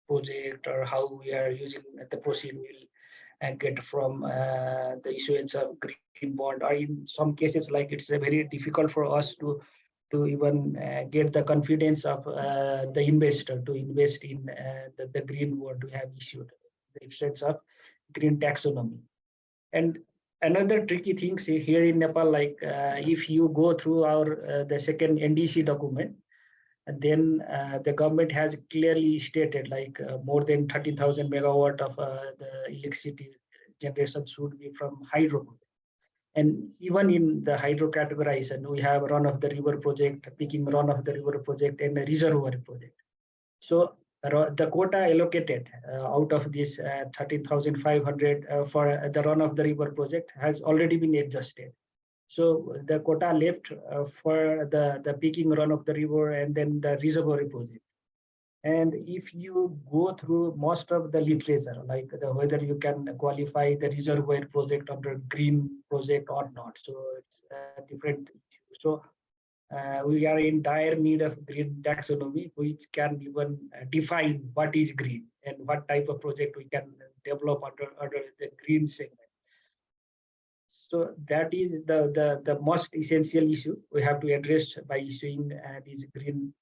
project, or how we are using the proceed will get from the issuance of green bond. Or in some cases, like it's very difficult for us to even get the confidence of the investor to invest in the green bond we have issued, the absence of green taxonomy. And another tricky thing here in Nepal, like if you go through our the second NDC document, then the government has clearly stated like more than 30,000 megawatt of the electricity generation should be from hydro. And even in the hydro categorization, we have run-of-the-river project, picking run-of-the-river project, and a reservoir project. So the quota allocated out of this 13,500 for the run-of-the-river project has already been adjusted. So the quota left for the picking run-of-the-river and then the reservoir project. And if you go through most of the literature, like whether you can qualify the reservoir project under green project or not, so it's a different issue. So we are in dire need of green taxonomy, which can even define what is green and what type of project we can develop under the green segment. So that is the most essential issue we have to address by issuing this green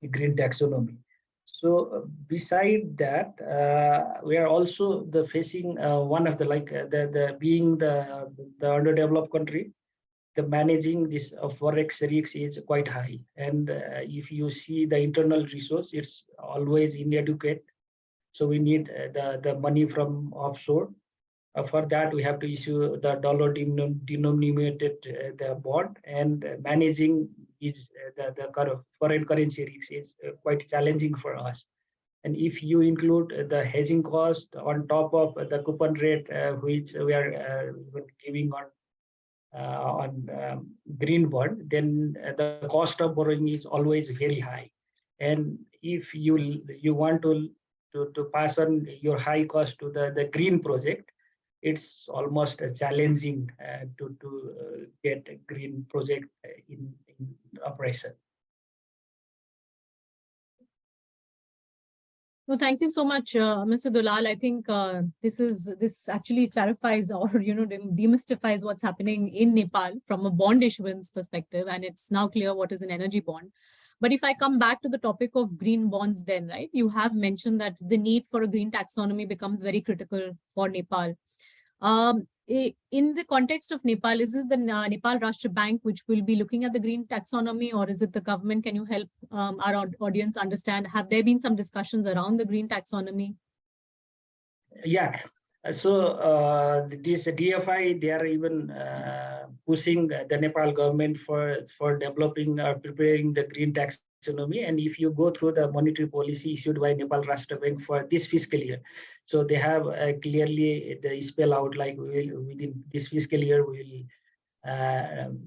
taxonomy. So beside that, we are also facing one of the being the underdeveloped country, the managing this forex risk is quite high. And if you see the internal resource, it's always inadequate. So we need the money from offshore. For that, we have to issue the dollar denominated the bond, and managing is the foreign currency risk is quite challenging for us. And if you include the hedging cost on top of the coupon rate which we are giving on green bond, then the cost of borrowing is always very high. And if you want to pass on your high cost to the green project, it's almost challenging to get a green project in operation. No, thank you so much, Mr. Dulal. I think this actually clarifies or demystifies what's happening in Nepal from a bond issuance perspective, and it's now clear what is an energy bond. But if I come back to the topic of green bonds, then right, you have mentioned that the need for a green taxonomy becomes very critical for Nepal. In the context of Nepal, is this the Nepal Rashtra Bank which will be looking at the green taxonomy, or is it the government? Can you help our audience understand? Have there been some discussions around the green taxonomy? Yeah. So this DFI, they are even pushing the Nepal government for developing or preparing the green taxonomy. And if you go through the monetary policy issued by Nepal Rashtra Bank for this fiscal year, so they have clearly the spell out like within this fiscal year we will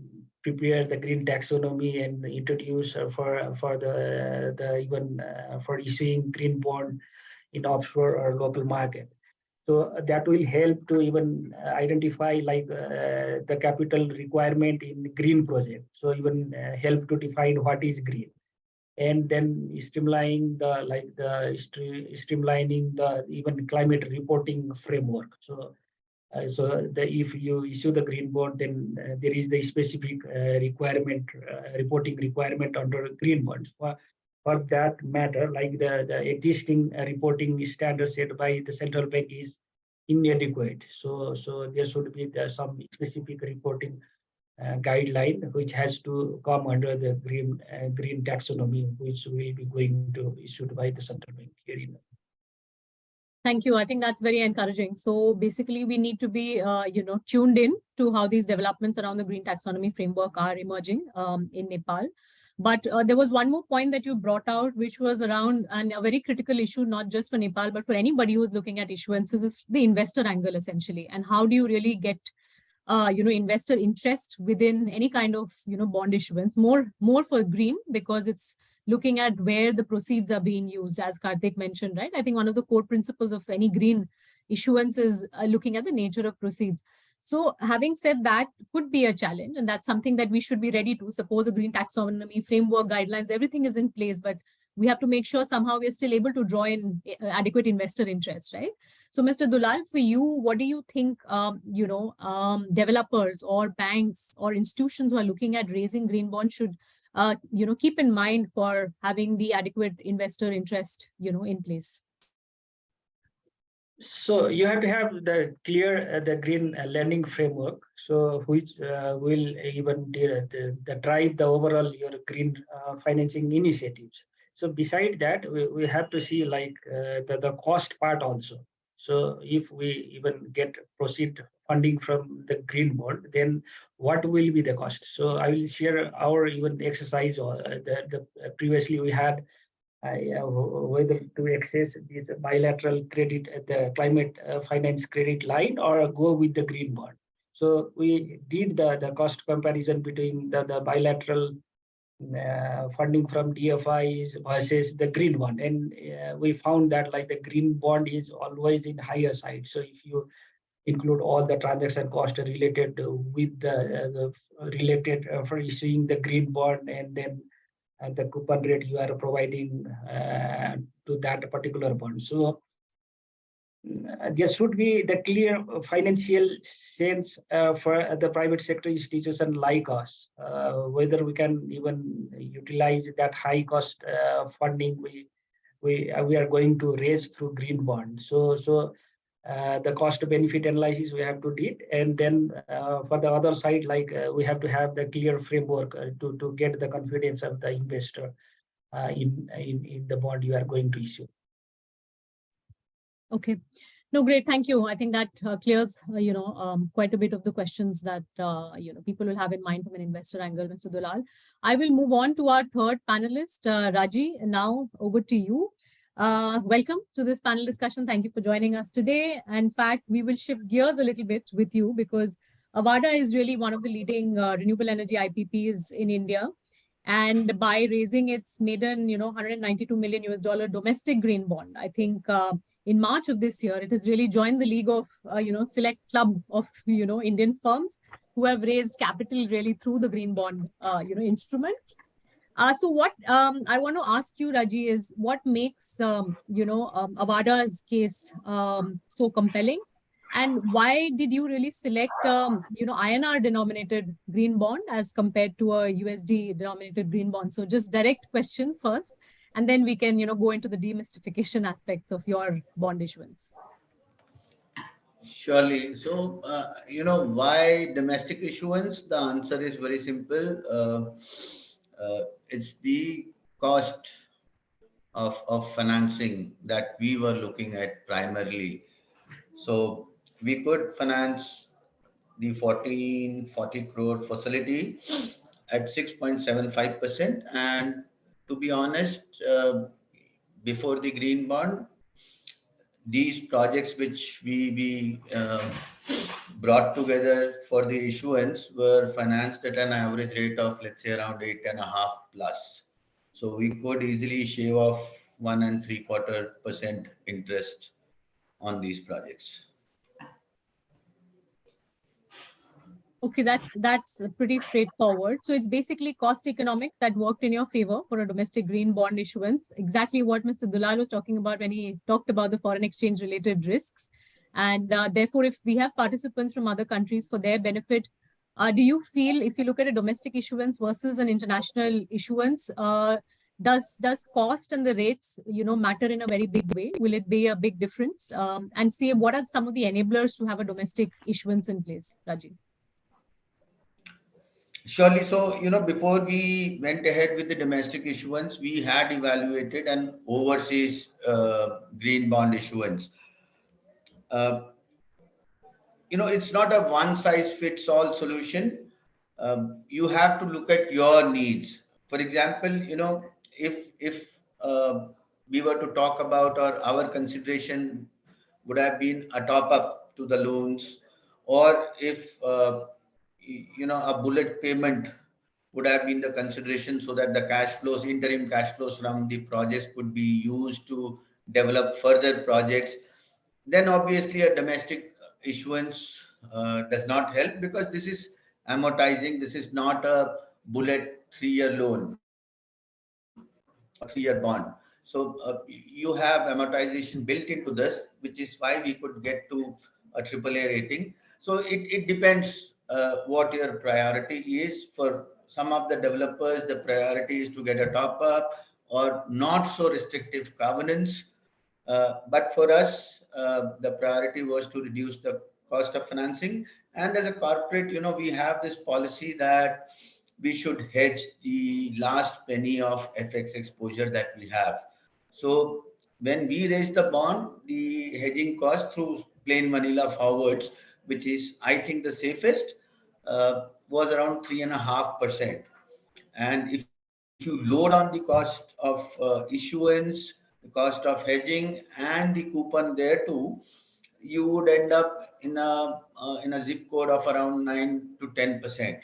prepare the green taxonomy and introduce for the even for issuing green bond in offshore or local market. So that will help to even identify like the capital requirement in green project. So even help to define what is green, and then streamlining the even climate reporting framework. So if you issue the green bond, then there is the specific reporting requirement under green bonds. For that matter, like the existing reporting standard set by the central bank is inadequate. So there should be some specific reporting guideline which has to come under the green taxonomy, which will be going to issued by the central bank here in. Thank you. I think that's very encouraging. So basically, we need to be, tuned in to how these developments around the green taxonomy framework are emerging in Nepal. But there was one more point that you brought out, which was around, and a very critical issue, not just for Nepal, but for anybody who's looking at issuances, is the investor angle, essentially. And how do you really get, investor interest within any kind of, bond issuance, more for green, because it's looking at where the proceeds are being used, as Karthik mentioned, right? I think one of the core principles of any green issuance is looking at the nature of proceeds. So having said that, could be a challenge, and that's something that we should be ready to. Suppose a green taxonomy framework, guidelines, everything is in place, but we have to make sure somehow we are still able to draw in adequate investor interest, right? So Mr. Dulal, for you, what do you think, developers or banks or institutions who are looking at raising green bonds should keep in mind for having the adequate investor interest, in place? So you have to have the clear the green lending framework, so which will even drive the overall your green financing initiatives. So beside that, we have to see like the cost part also. So if we even get proceed funding from the green bond, then what will be the cost? So I will share our even exercise or the previously we had whether to access this bilateral credit, the climate finance credit line, or go with the green bond. So we did the cost comparison between the bilateral funding from DFIs versus the green one, and we found that like the green bond is always in higher side. So if you include all the transaction cost related with the related for issuing the green bond, and then the coupon rate you are providing to that particular bond. So there should be the clear financial sense for the private sector institution like us, whether we can even utilize that high cost funding we are going to raise through green bond. So the cost benefit analysis we have to do, and then for the other side, like we have to have the clear framework to get the confidence of the investor in the bond you are going to issue. Okay. No, great. Thank you. I think that clears, quite a bit of the questions that, people will have in mind from an investor angle, Mr. Dulal. I will move on to our third panelist, Raji. Now over to you. Welcome to this panel discussion. Thank you for joining us today. In fact, we will shift gears a little bit with you because Avaada is really one of the leading renewable energy IPPs in India. And by raising its maiden, $192 million domestic green bond, I think in March of this year, it has really joined the league of, select club of, Indian firms who have raised capital really through the green bond, instrument. So what I want to ask you, Raji, is what makes, Avaada's case so compelling? And why did you really select, INR denominated green bond as compared to a USD denominated green bond? So just direct question first, and then we can, go into the demystification aspects of your bond issuance. Surely. So, why domestic issuance? The answer is very simple. It's the cost of financing that we were looking at primarily. So we could finance the 40 crore facility at 6.75%. And to be honest, before the green bond, these projects which we brought together for the issuance were financed at an average rate of, let's say, around 8.5 plus. So we could easily shave off 1 3/4% interest on these projects. Okay, that's pretty straightforward. So it's basically cost economics that worked in your favor for a domestic green bond issuance. Exactly what Mr. Dulal was talking about when he talked about the foreign exchange related risks. And therefore, if we have participants from other countries for their benefit, do you feel if you look at a domestic issuance versus an international issuance, does cost and the rates, matter in a very big way? Will it be a big difference? And say, what are some of the enablers to have a domestic issuance in place, Raji? Surely. So, before we went ahead with the domestic issuance, we had evaluated an overseas green bond issuance. It's not a one size fits all solution. You have to look at your needs. For example, if we were to talk about, or our consideration would have been a top up to the loans, or if a bullet payment would have been the consideration, so that the cash flows, interim cash flows from the projects could be used to develop further projects, then obviously a domestic issuance does not help, because this is amortizing. This is not a bullet 3-year loan, a 3-year bond. So you have amortization built into this, which is why we could get to a AAA rating. So it depends what your priority is. For some of the developers, the priority is to get a top up or not so restrictive covenants. But for us, the priority was to reduce the cost of financing. And as a corporate, we have this policy that we should hedge the last penny of FX exposure that we have. So when we raise the bond, the hedging cost through plain vanilla forwards, which is, I think, the safest, was around 3.5%. And if you load on the cost of issuance, the cost of hedging, and the coupon there too, you would end up in a zip code of around 9 to 10%.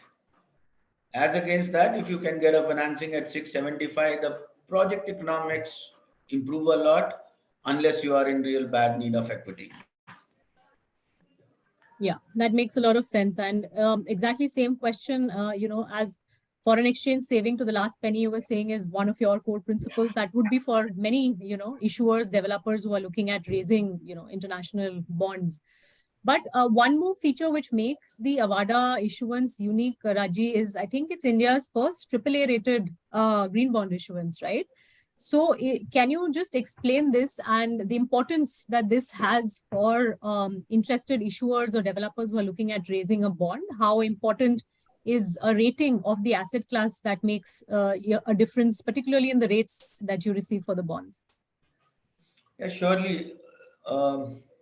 As against that, if you can get a financing at 675, the project economics improve a lot, unless you are in real bad need of equity. Yeah, that makes a lot of sense. And exactly same question, as foreign exchange saving to the last penny you were saying is one of your core principles. That would be for many, issuers, developers who are looking at raising, international bonds. But one more feature which makes the Avaada issuance unique, Raji, is I think it's India's first AAA rated green bond issuance, right? So can you just explain this and the importance that this has for interested issuers or developers who are looking at raising a bond? How important is a rating of the asset class that makes a difference, particularly in the rates that you receive for the bonds? Yeah, surely.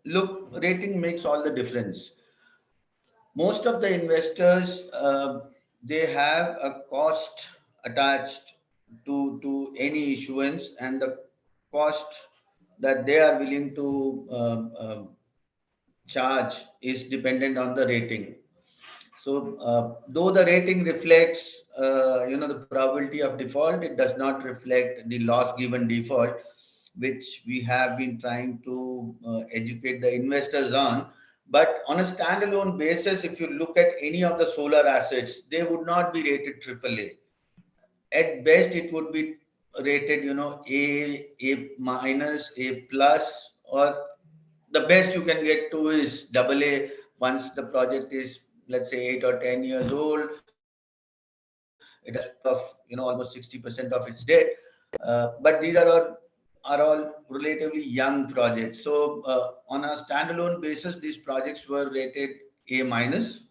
Look, rating makes all the difference. Most of the investors, they have a cost attached to any issuance, and the cost that they are willing to charge is dependent on the rating. So though the rating reflects the probability of default, it does not reflect the loss given default, which we have been trying to educate the investors on. But on a standalone basis, if you look at any of the solar assets, they would not be rated AAA. At best, it would be rated, A minus, A plus, or the best you can get to is AA once the project is, let's say, 8 or 10 years old. It has almost 60% of its debt. But these are all relatively young projects. So on a standalone basis, these projects were rated A minus,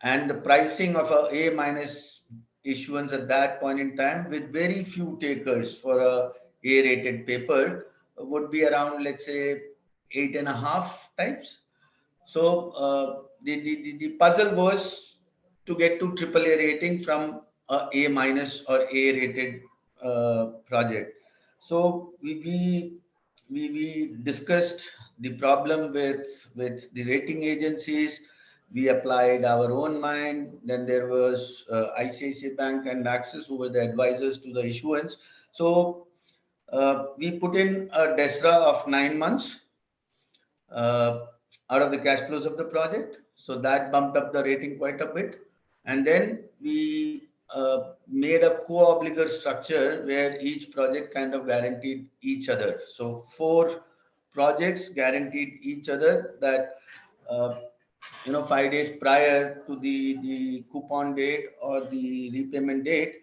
and the pricing of a A minus issuance at that point in time, with very few takers for a A rated paper, would be around, let's say, 8.5 types. So the puzzle was to get to AAA rating from A minus or A rated project. So we discussed the problem with the rating agencies. We applied our own mind. Then there was ICICI Bank and Axis, who were the advisors to the issuance. So we put in a DESRA of 9 months. out of the cash flows of the project. So that bumped up the rating quite a bit. And then we made a co-obligor structure where each project kind of guaranteed each other. So 4 projects guaranteed each other that 5 days prior to the coupon date or the repayment date,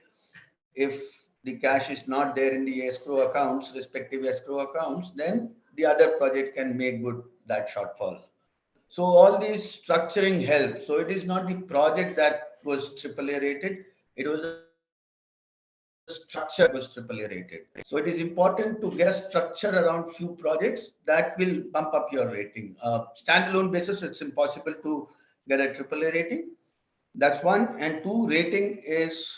if the cash is not there in the escrow accounts, respective escrow accounts, then the other project can make good that shortfall. So all this structuring helps. So it is not the project that was AAA rated, it was a structure that was AAA rated. So it is important to get a structure around few projects that will bump up your rating. Standalone basis, it's impossible to get a AAA rating. That's one. And two, rating is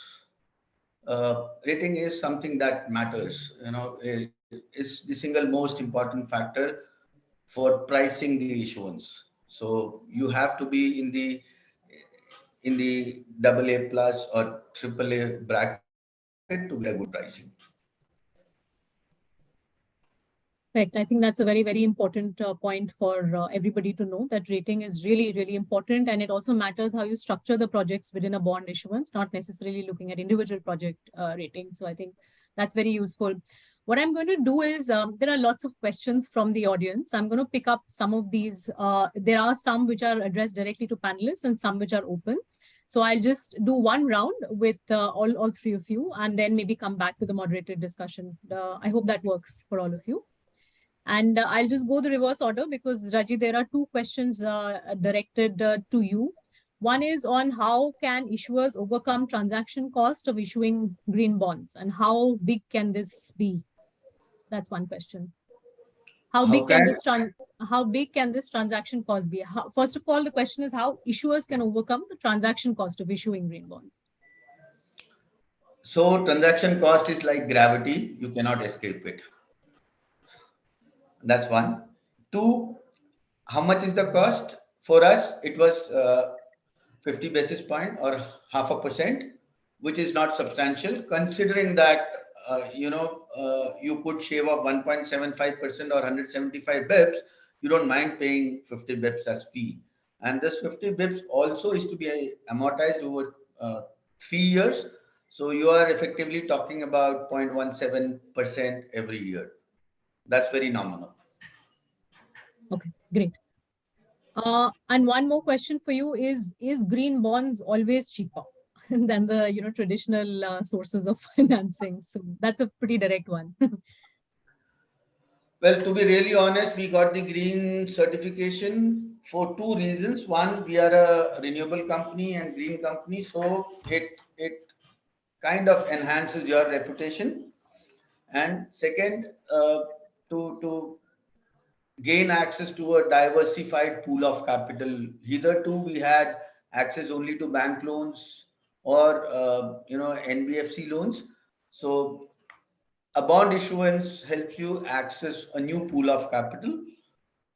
something that matters. Is the single most important factor for pricing the issuance. So you have to be in the AA plus or AAA bracket to get a good pricing. Correct. I think that's a very, very important point for everybody to know, that rating is really, really important. And it also matters how you structure the projects within a bond issuance, not necessarily looking at individual project ratings. So I think that's very useful. What I'm going to do is, there are lots of questions from the audience. I'm going to pick up some of these. There are some which are addressed directly to panelists and some which are open. So I'll just do one round with all 3 of you, and then maybe come back to the moderated discussion. I hope that works for all of you. And I'll just go the reverse order because, Raji, there are 2 questions directed to you. One is on how can issuers overcome transaction cost of issuing green bonds, and how big can this be? That's one question. How big can this transaction cost be? First of all, the question is how issuers can overcome the transaction cost of issuing green bonds. So transaction cost is like gravity, you cannot escape it. That's one. Two, how much is the cost? For us, it was 50 basis point or 0.5%, which is not substantial, considering that you could shave off 1.75% or 175 bips. You don't mind paying 50 bips as fee, and this 50 bips also is to be amortized over 3 years. So you are effectively talking about 0.17% every year. That's very nominal. Okay, great. And one more question for you is green bonds always cheaper than the traditional sources of financing? So that's a pretty direct one. Well, to be really honest, we got the green certification for 2 reasons. One, we are a renewable company and green company, so it kind of enhances your reputation. And second, to gain access to a diversified pool of capital. Hitherto, we had access only to bank loans or NBFC loans. So a bond issuance helps you access a new pool of capital,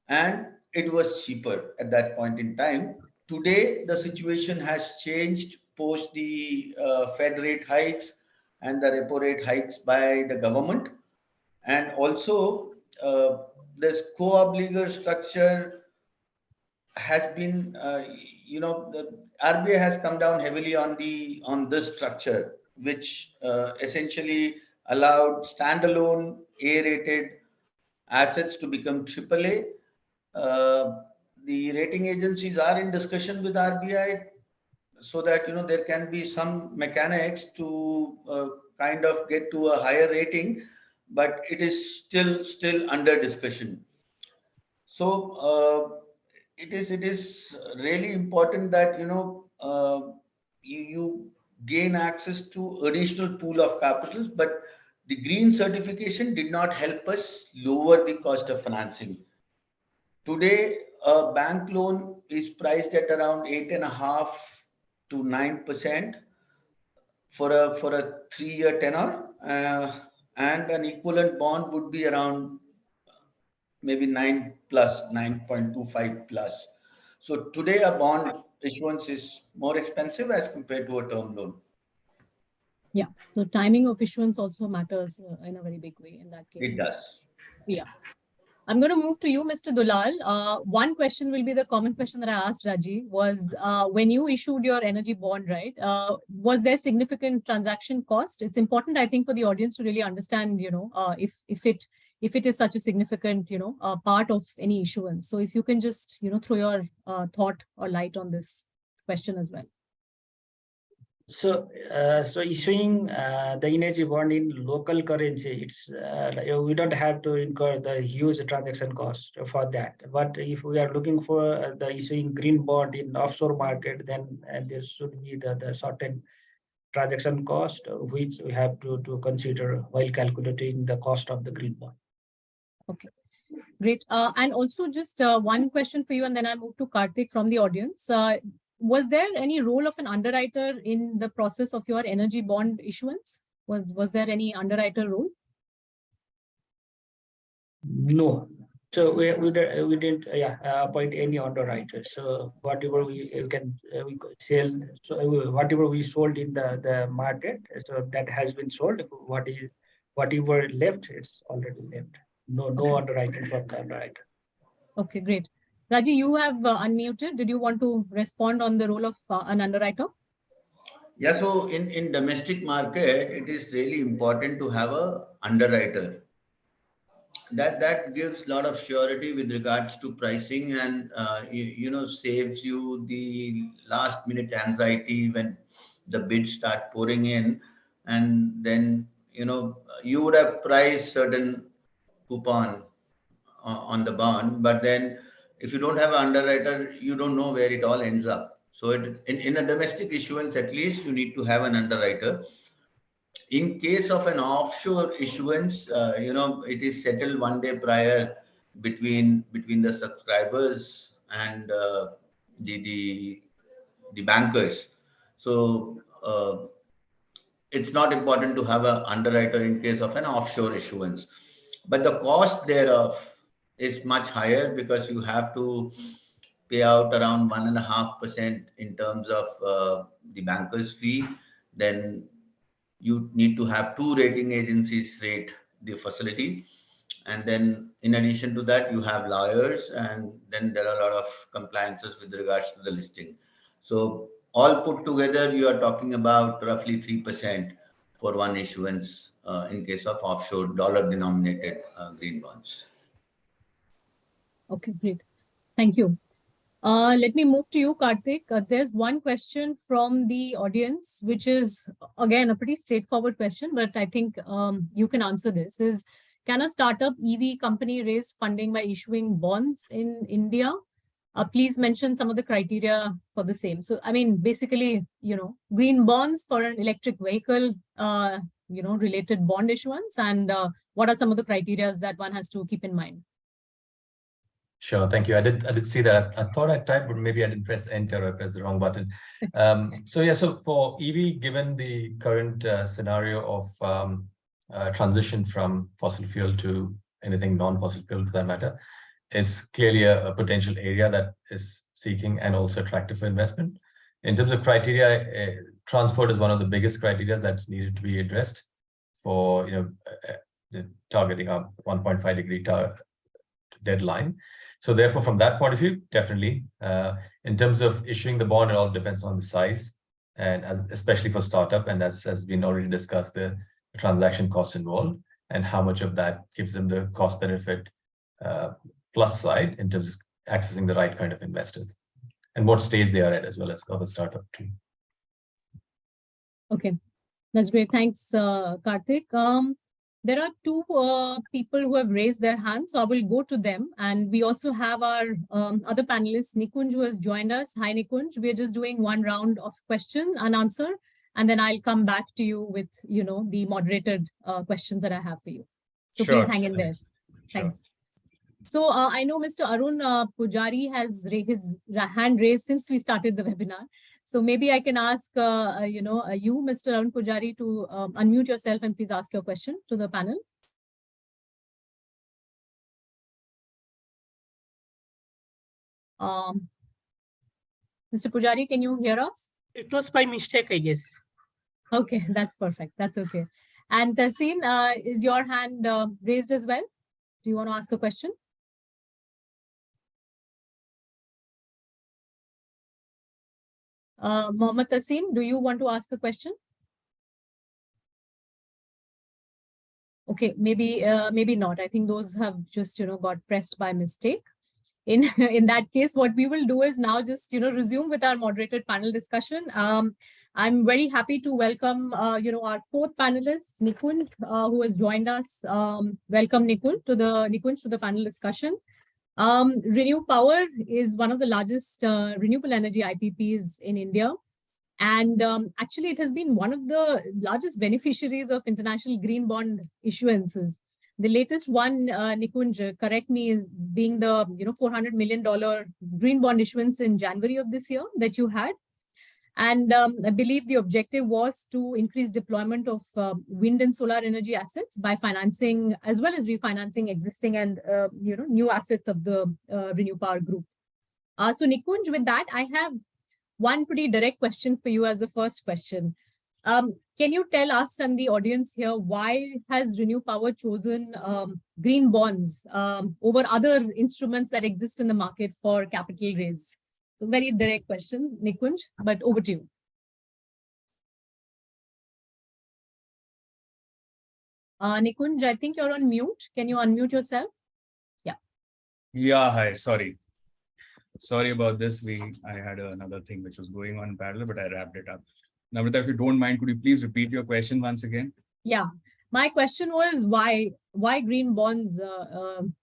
and it was cheaper at that point in time. Today, the situation has changed post the Fed rate hikes and the repo rate hikes by the government. And also, this co-obligor structure has been, the RBI has come down heavily on this structure, which essentially allowed standalone A-rated assets to become AAA. The rating agencies are in discussion with RBI so that there can be some mechanics to kind of get to a higher rating, but it is still under discussion. So it is really important that you gain access to additional pool of capitals, but the green certification did not help us lower the cost of financing. Today, a bank loan is priced at around 8.5 to 9% for a 3-year tenor, and an equivalent bond would be around maybe 9 plus, 9.25 plus. So today a bond issuance is more expensive as compared to a term loan. Yeah, so timing of issuance also matters in a very big way in that case. It does. Yeah. I'm going to move to you, Mr. Dulal. One question will be the common question that I asked Raji was when you issued your energy bond, right? Was there significant transaction cost? It's important, I think, for the audience to really understand, if it is such a significant, part of any issuance. So if you can just, throw your thought or light on this question as well. So, issuing the energy bond in local currency, it's we don't have to incur the huge transaction cost for that. But if we are looking for the issuing green bond in offshore market, then there should be the certain transaction cost which we have to consider while calculating the cost of the green bond. Okay, great. And also just one question for you, and then I'll move to Karthik from the audience. Was there any role of an underwriter in the process of your energy bond issuance? Was there any underwriter role? No. So we didn't appoint any underwriter. So whatever we sell, so whatever we sold in the market, so that has been sold. Whatever left, it's already left. No underwriting from the underwriter. Okay, great. Raji, you have unmuted. Did you want to respond on the role of an underwriter? Yeah, so in domestic market, it is really important to have a underwriter. That gives a lot of surety with regards to pricing and saves you the last minute anxiety when the bids start pouring in, and then you would have priced certain coupon on the bond, but then if you don't have an underwriter, you don't know where it all ends up. So in a domestic issuance, at least you need to have an underwriter. In case of an offshore issuance, it is settled one day prior between the subscribers and the bankers. So it's not important to have an underwriter in case of an offshore issuance, but the cost thereof is much higher because you have to pay out around 1.5% in terms of the banker's fee. Then you need to have 2 rating agencies rate the facility. And then in addition to that, you have lawyers, and then there are a lot of compliances with regards to the listing. So all put together, you are talking about roughly 3% for one issuance in case of offshore dollar-denominated green bonds. Okay, great. Thank you. Let me move to you, Karthik. There's one question from the audience, which is, again, a pretty straightforward question, but I think you can answer this. Can a startup EV company raise funding by issuing bonds in India? Please mention some of the criteria for the same. So, I mean, basically, green bonds for an electric vehicle, related bond issuance, and what are some of the criteria that one has to keep in mind? Sure, thank you. I did see that. I thought I typed, but maybe I didn't press enter or I pressed the wrong button. So for EV, given the current scenario of transition from fossil fuel to anything non-fossil fuel, for that matter, is clearly a potential area that is seeking and also attractive for investment. In terms of criteria, transport is one of the biggest criteria that's needed to be addressed for targeting a 1.5 degree deadline. So therefore, from that point of view, definitely. In terms of issuing the bond, it all depends on the size, and especially for startup, and as has been already discussed, the transaction costs involved and how much of that gives them the cost benefit plus side in terms of accessing the right kind of investors and what stage they are at, as well as of a startup too. Okay, that's great. Thanks, Karthik. There are 2 people who have raised their hands, so I will go to them. And we also have our other panelist, Nikunj, who has joined us. Hi, Nikunj. We are just doing one round of question and answer, and then I'll come back to you with, the moderated questions that I have for you. So Sure. please hang in there. Sure. Thanks. So I know Mr. Arun Pujari has his hand raised since we started the webinar. So maybe I can ask, you, Mr. Arun Pujari, to unmute yourself and please ask your question to the panel. Mr. Pujari, can you hear us? It was by mistake, I guess. Okay, that's perfect. That's okay. And Tahseen, is your hand raised as well? Do you want to ask a question? Mohammed Tassim, do you want to ask a question? Okay, maybe not. I think those have just, got pressed by mistake. In that case, what we will do is now just, resume with our moderated panel discussion. I'm very happy to welcome, our fourth panelist, Nikunj, who has joined us. Welcome, Nikunj, to the panel discussion. Renew Power is one of the largest renewable energy IPPs in India. And actually, it has been one of the largest beneficiaries of international green bond issuances. The latest one, Nikunj, correct me, is being the $400 million green bond issuance in January of this year that you had. And I believe the objective was to increase deployment of wind and solar energy assets by financing as well as refinancing existing and new assets of the Renew Power Group. So Nikunj, with that, I have one pretty direct question for you as the first question. Can you tell us and the audience here, why has Renew Power chosen green bonds over other instruments that exist in the market for capital raise? So very direct question, Nikunj, but over to you. Nikunj, I think you're on mute. Can you unmute yourself? Yeah. Yeah, hi, sorry about this. I had another thing which was going on in parallel, but I wrapped it up. Namrata, if you don't mind, could you please repeat your question once again? Yeah, my question was why green bonds,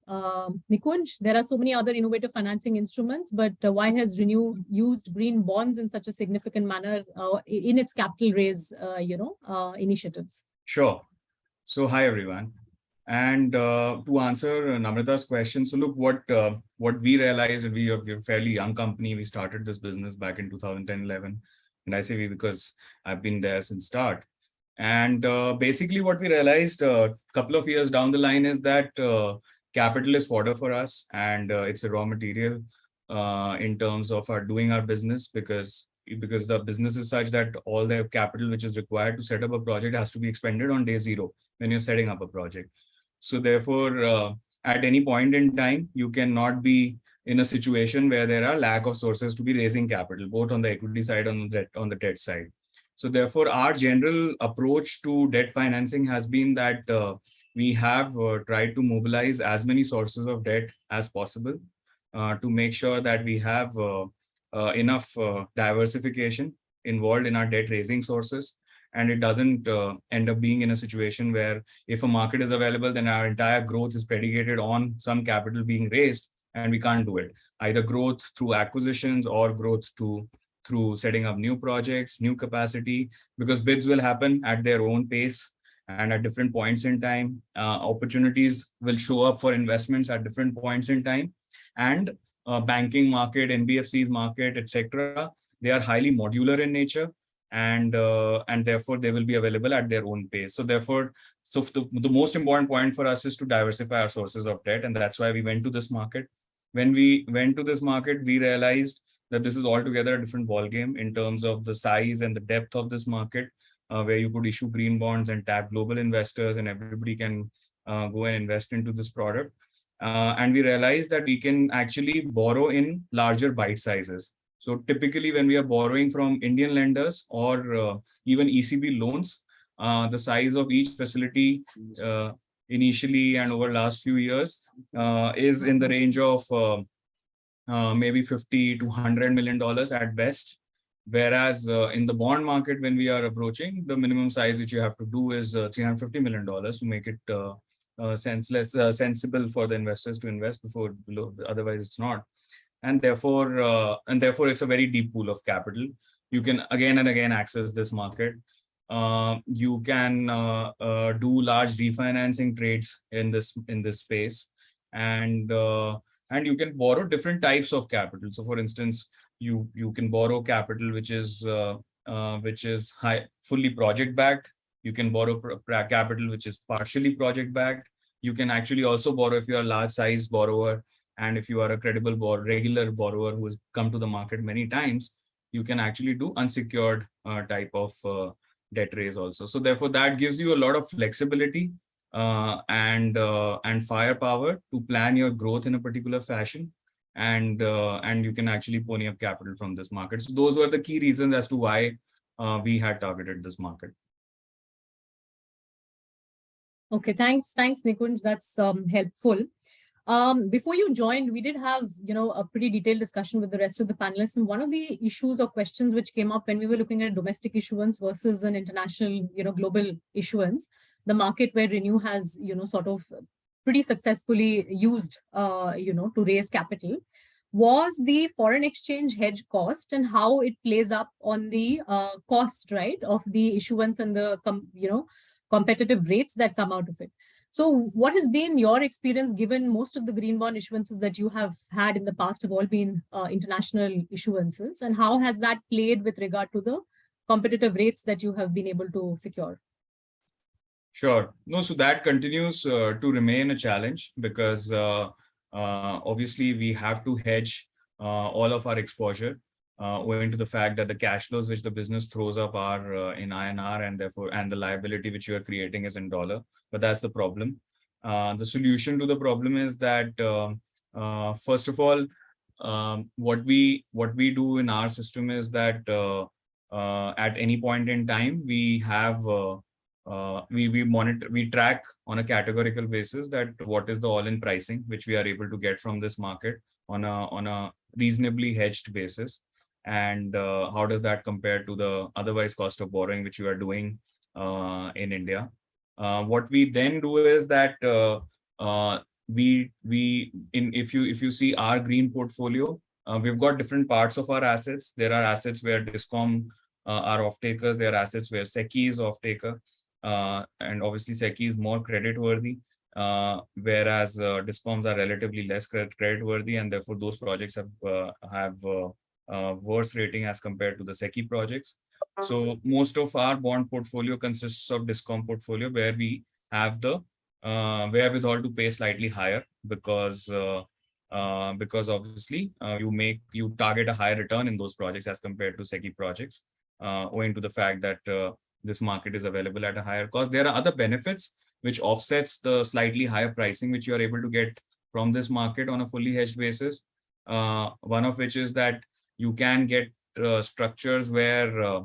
Nikunj? There are so many other innovative financing instruments, but why has Renew used green bonds in such a significant manner in its capital raise, initiatives? Sure. So hi everyone. And to answer Namrata's question, so look, what we realized, and we're a fairly young company. We started this business back in 2010-11. And I say we because I've been there since start. And basically what we realized a couple of years down the line is that capital is fodder for us, and it's a raw material in terms of doing our business, because the business is such that all the capital which is required to set up a project has to be expended on day zero when you're setting up a project. So therefore, at any point in time, you cannot be in a situation where there are lack of sources to be raising capital, both on the equity side and on the debt side. So therefore, our general approach to debt financing has been that we have tried to mobilize as many sources of debt as possible to make sure that we have enough diversification involved in our debt raising sources. And it doesn't end up being in a situation where if a market is available, then our entire growth is predicated on some capital being raised, and we can't do it. Either growth through acquisitions or growth through setting up new projects, new capacity, because bids will happen at their own pace and at different points in time. Opportunities will show up for investments at different points in time. And banking market, NBFCs market, etc., they are highly modular in nature. And therefore they will be available at their own pace. So therefore, the most important point for us is to diversify our sources of debt, and that's why we went to this market. When we went to this market, we realized that this is altogether a different ballgame in terms of the size and the depth of this market, where you could issue green bonds and tap global investors, and everybody can go and invest into this product. And we realized that we can actually borrow in larger bite sizes. So typically when we are borrowing from Indian lenders or even ECB loans, the size of each facility initially and over last few years is in the range of maybe $50 to $100 million at best. Whereas in the bond market, when we are approaching, the minimum size which you have to do is $350 million to make it sensible for the investors to invest before, otherwise it's not. And therefore it's a very deep pool of capital. You can again and again access this market. You can do large refinancing trades in this space, and you can borrow different types of capital. So, for instance, you can borrow capital which is fully project backed. You can borrow capital which is partially project backed. You can actually also borrow if you are a large size borrower. And if you are a credible regular borrower who has come to the market many times, you can actually do unsecured type of debt raise also. So therefore, that gives you a lot of flexibility and firepower to plan your growth in a particular fashion. and you can actually pony up capital from this market. So those were the key reasons as to why we had targeted this market. Okay, thanks, Nikunj. That's helpful. Before you joined, we did have, a pretty detailed discussion with the rest of the panelists. And one of the issues or questions which came up when we were looking at domestic issuance versus an international, global issuance, the market where Renew has, sort of pretty successfully used, to raise capital, was the foreign exchange hedge cost and how it plays up on the cost, right, of the issuance and the, competitive rates that come out of it. So what has been your experience, given most of the green bond issuances that you have had in the past have all been international issuances, and how has that played with regard to the competitive rates that you have been able to secure? Sure. No, so that continues to remain a challenge because obviously we have to hedge all of our exposure owing to the fact that the cash flows which the business throws up are in INR, and therefore the liability which you are creating is in dollar. But that's the problem. The solution to the problem is that first of all, what we do in our system is that at any point in time we have we track on a categorical basis that what is the all-in pricing which we are able to get from this market on a reasonably hedged basis, and how does that compare to the otherwise cost of borrowing which you are doing in India. What we then do is that if you see our green portfolio, we've got different parts of our assets. There are assets where Discom are off-takers. There are assets where SECI is off-taker. And obviously SECI is more credit-worthy, whereas Discoms are relatively less credit-worthy, and therefore those projects have worse rating as compared to the SECI projects. So most of our bond portfolio consists of Discom portfolio, where we have the wherewithal to pay slightly higher because obviously you target a higher return in those projects as compared to SECI projects, owing to the fact that this market is available at a higher cost. There are other benefits which offsets the slightly higher pricing which you are able to get from this market on a fully hedged basis. One of which is that you can get structures where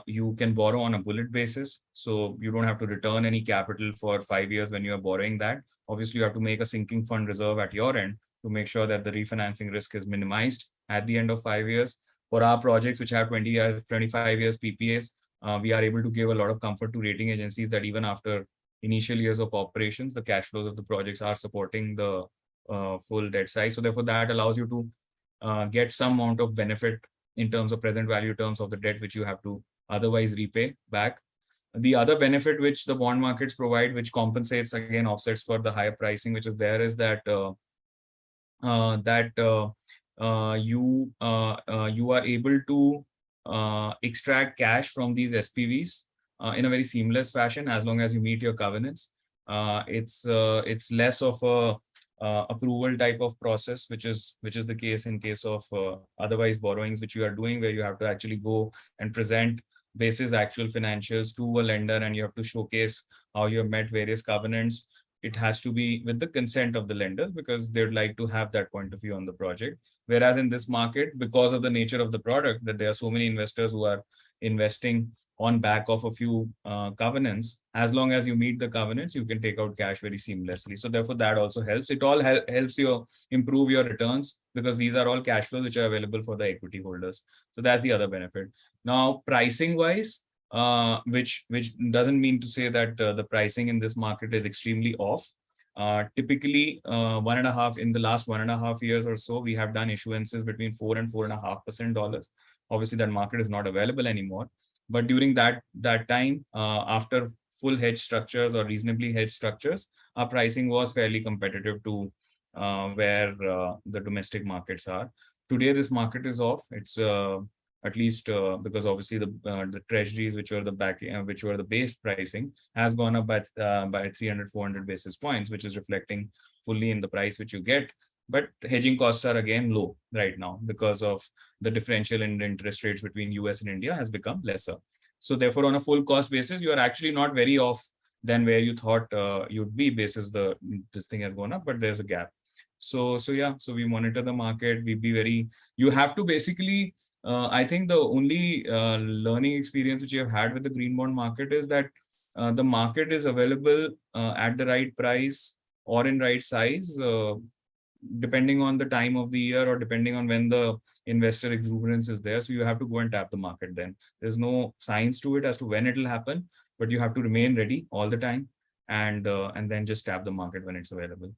you can borrow on a bullet basis. So you don't have to return any capital for 5 years when you are borrowing that. Obviously, you have to make a sinking fund reserve at your end to make sure that the refinancing risk is minimized at the end of 5 years. For our projects which have 20 years, 25 years PPAs, we are able to give a lot of comfort to rating agencies that even after initial years of operations, the cash flows of the projects are supporting the full debt size. So therefore, that allows you to get some amount of benefit in terms of present value terms of the debt which you have to otherwise repay back. The other benefit which the bond markets provide, which compensates again offsets for the higher pricing which is there, is that you are able to extract cash from these SPVs in a very seamless fashion as long as you meet your covenants. It's less of a approval type of process, which is the case in case of otherwise borrowings which you are doing, where you have to actually go and present basis actual financials to a lender, and you have to showcase how you have met various covenants. It has to be with the consent of the lenders because they'd like to have that point of view on the project. Whereas in this market, because of the nature of the product, that there are so many investors who are investing on back of a few covenants, as long as you meet the covenants, you can take out cash very seamlessly. So therefore, that also helps. It all helps you improve your returns because these are all cash flows which are available for the equity holders. So that's the other benefit. Now, pricing wise, which doesn't mean to say that the pricing in this market is extremely off. Typically, in the last 1.5 years or so, we have done issuances between 4 and 4.5% dollars. Obviously, that market is not available anymore. But during that time, after full hedge structures or reasonably hedged structures, our pricing was fairly competitive to where the domestic markets are. Today, this market is off. It's at least because obviously the treasuries, which were the base pricing, has gone up by 300-400 basis points, which is reflecting fully in the price which you get. But hedging costs are again low right now because of the differential in interest rates between US and India has become lesser. So therefore, on a full cost basis, you are actually not very off than where you thought you'd be basis this thing has gone up, but there's a gap. So yeah, so we monitor the market. You have to basically, I think the only learning experience which you have had with the green bond market is that the market is available at the right price or in right size, depending on the time of the year or depending on when the investor exuberance is there. So you have to go and tap the market then. There's no science to it as to when it will happen, but you have to remain ready all the time and then just tap the market when it's available.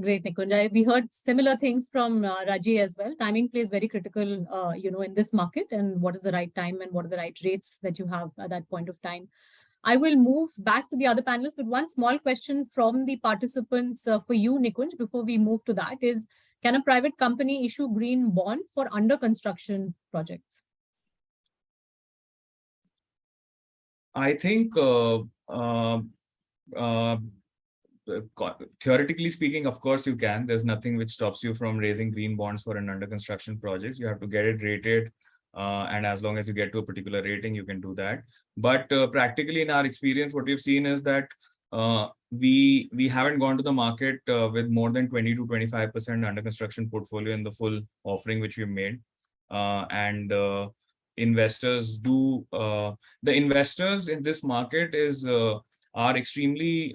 Great, Nikunj. We heard similar things from Raji as well. Timing plays very critical, in this market, and what is the right time and what are the right rates that you have at that point of time. I will move back to the other panelists, but one small question from the participants for you, Nikunj, before we move to that is, can a private company issue green bond for under construction projects? I think theoretically speaking, of course you can. There's nothing which stops you from raising green bonds for an under construction projects. You have to get it rated, and as long as you get to a particular rating, you can do that. But practically in our experience, what we've seen is that we haven't gone to the market with more than 20 to 25% under construction portfolio in the full offering which we've made, and investors do. The investors in this market are extremely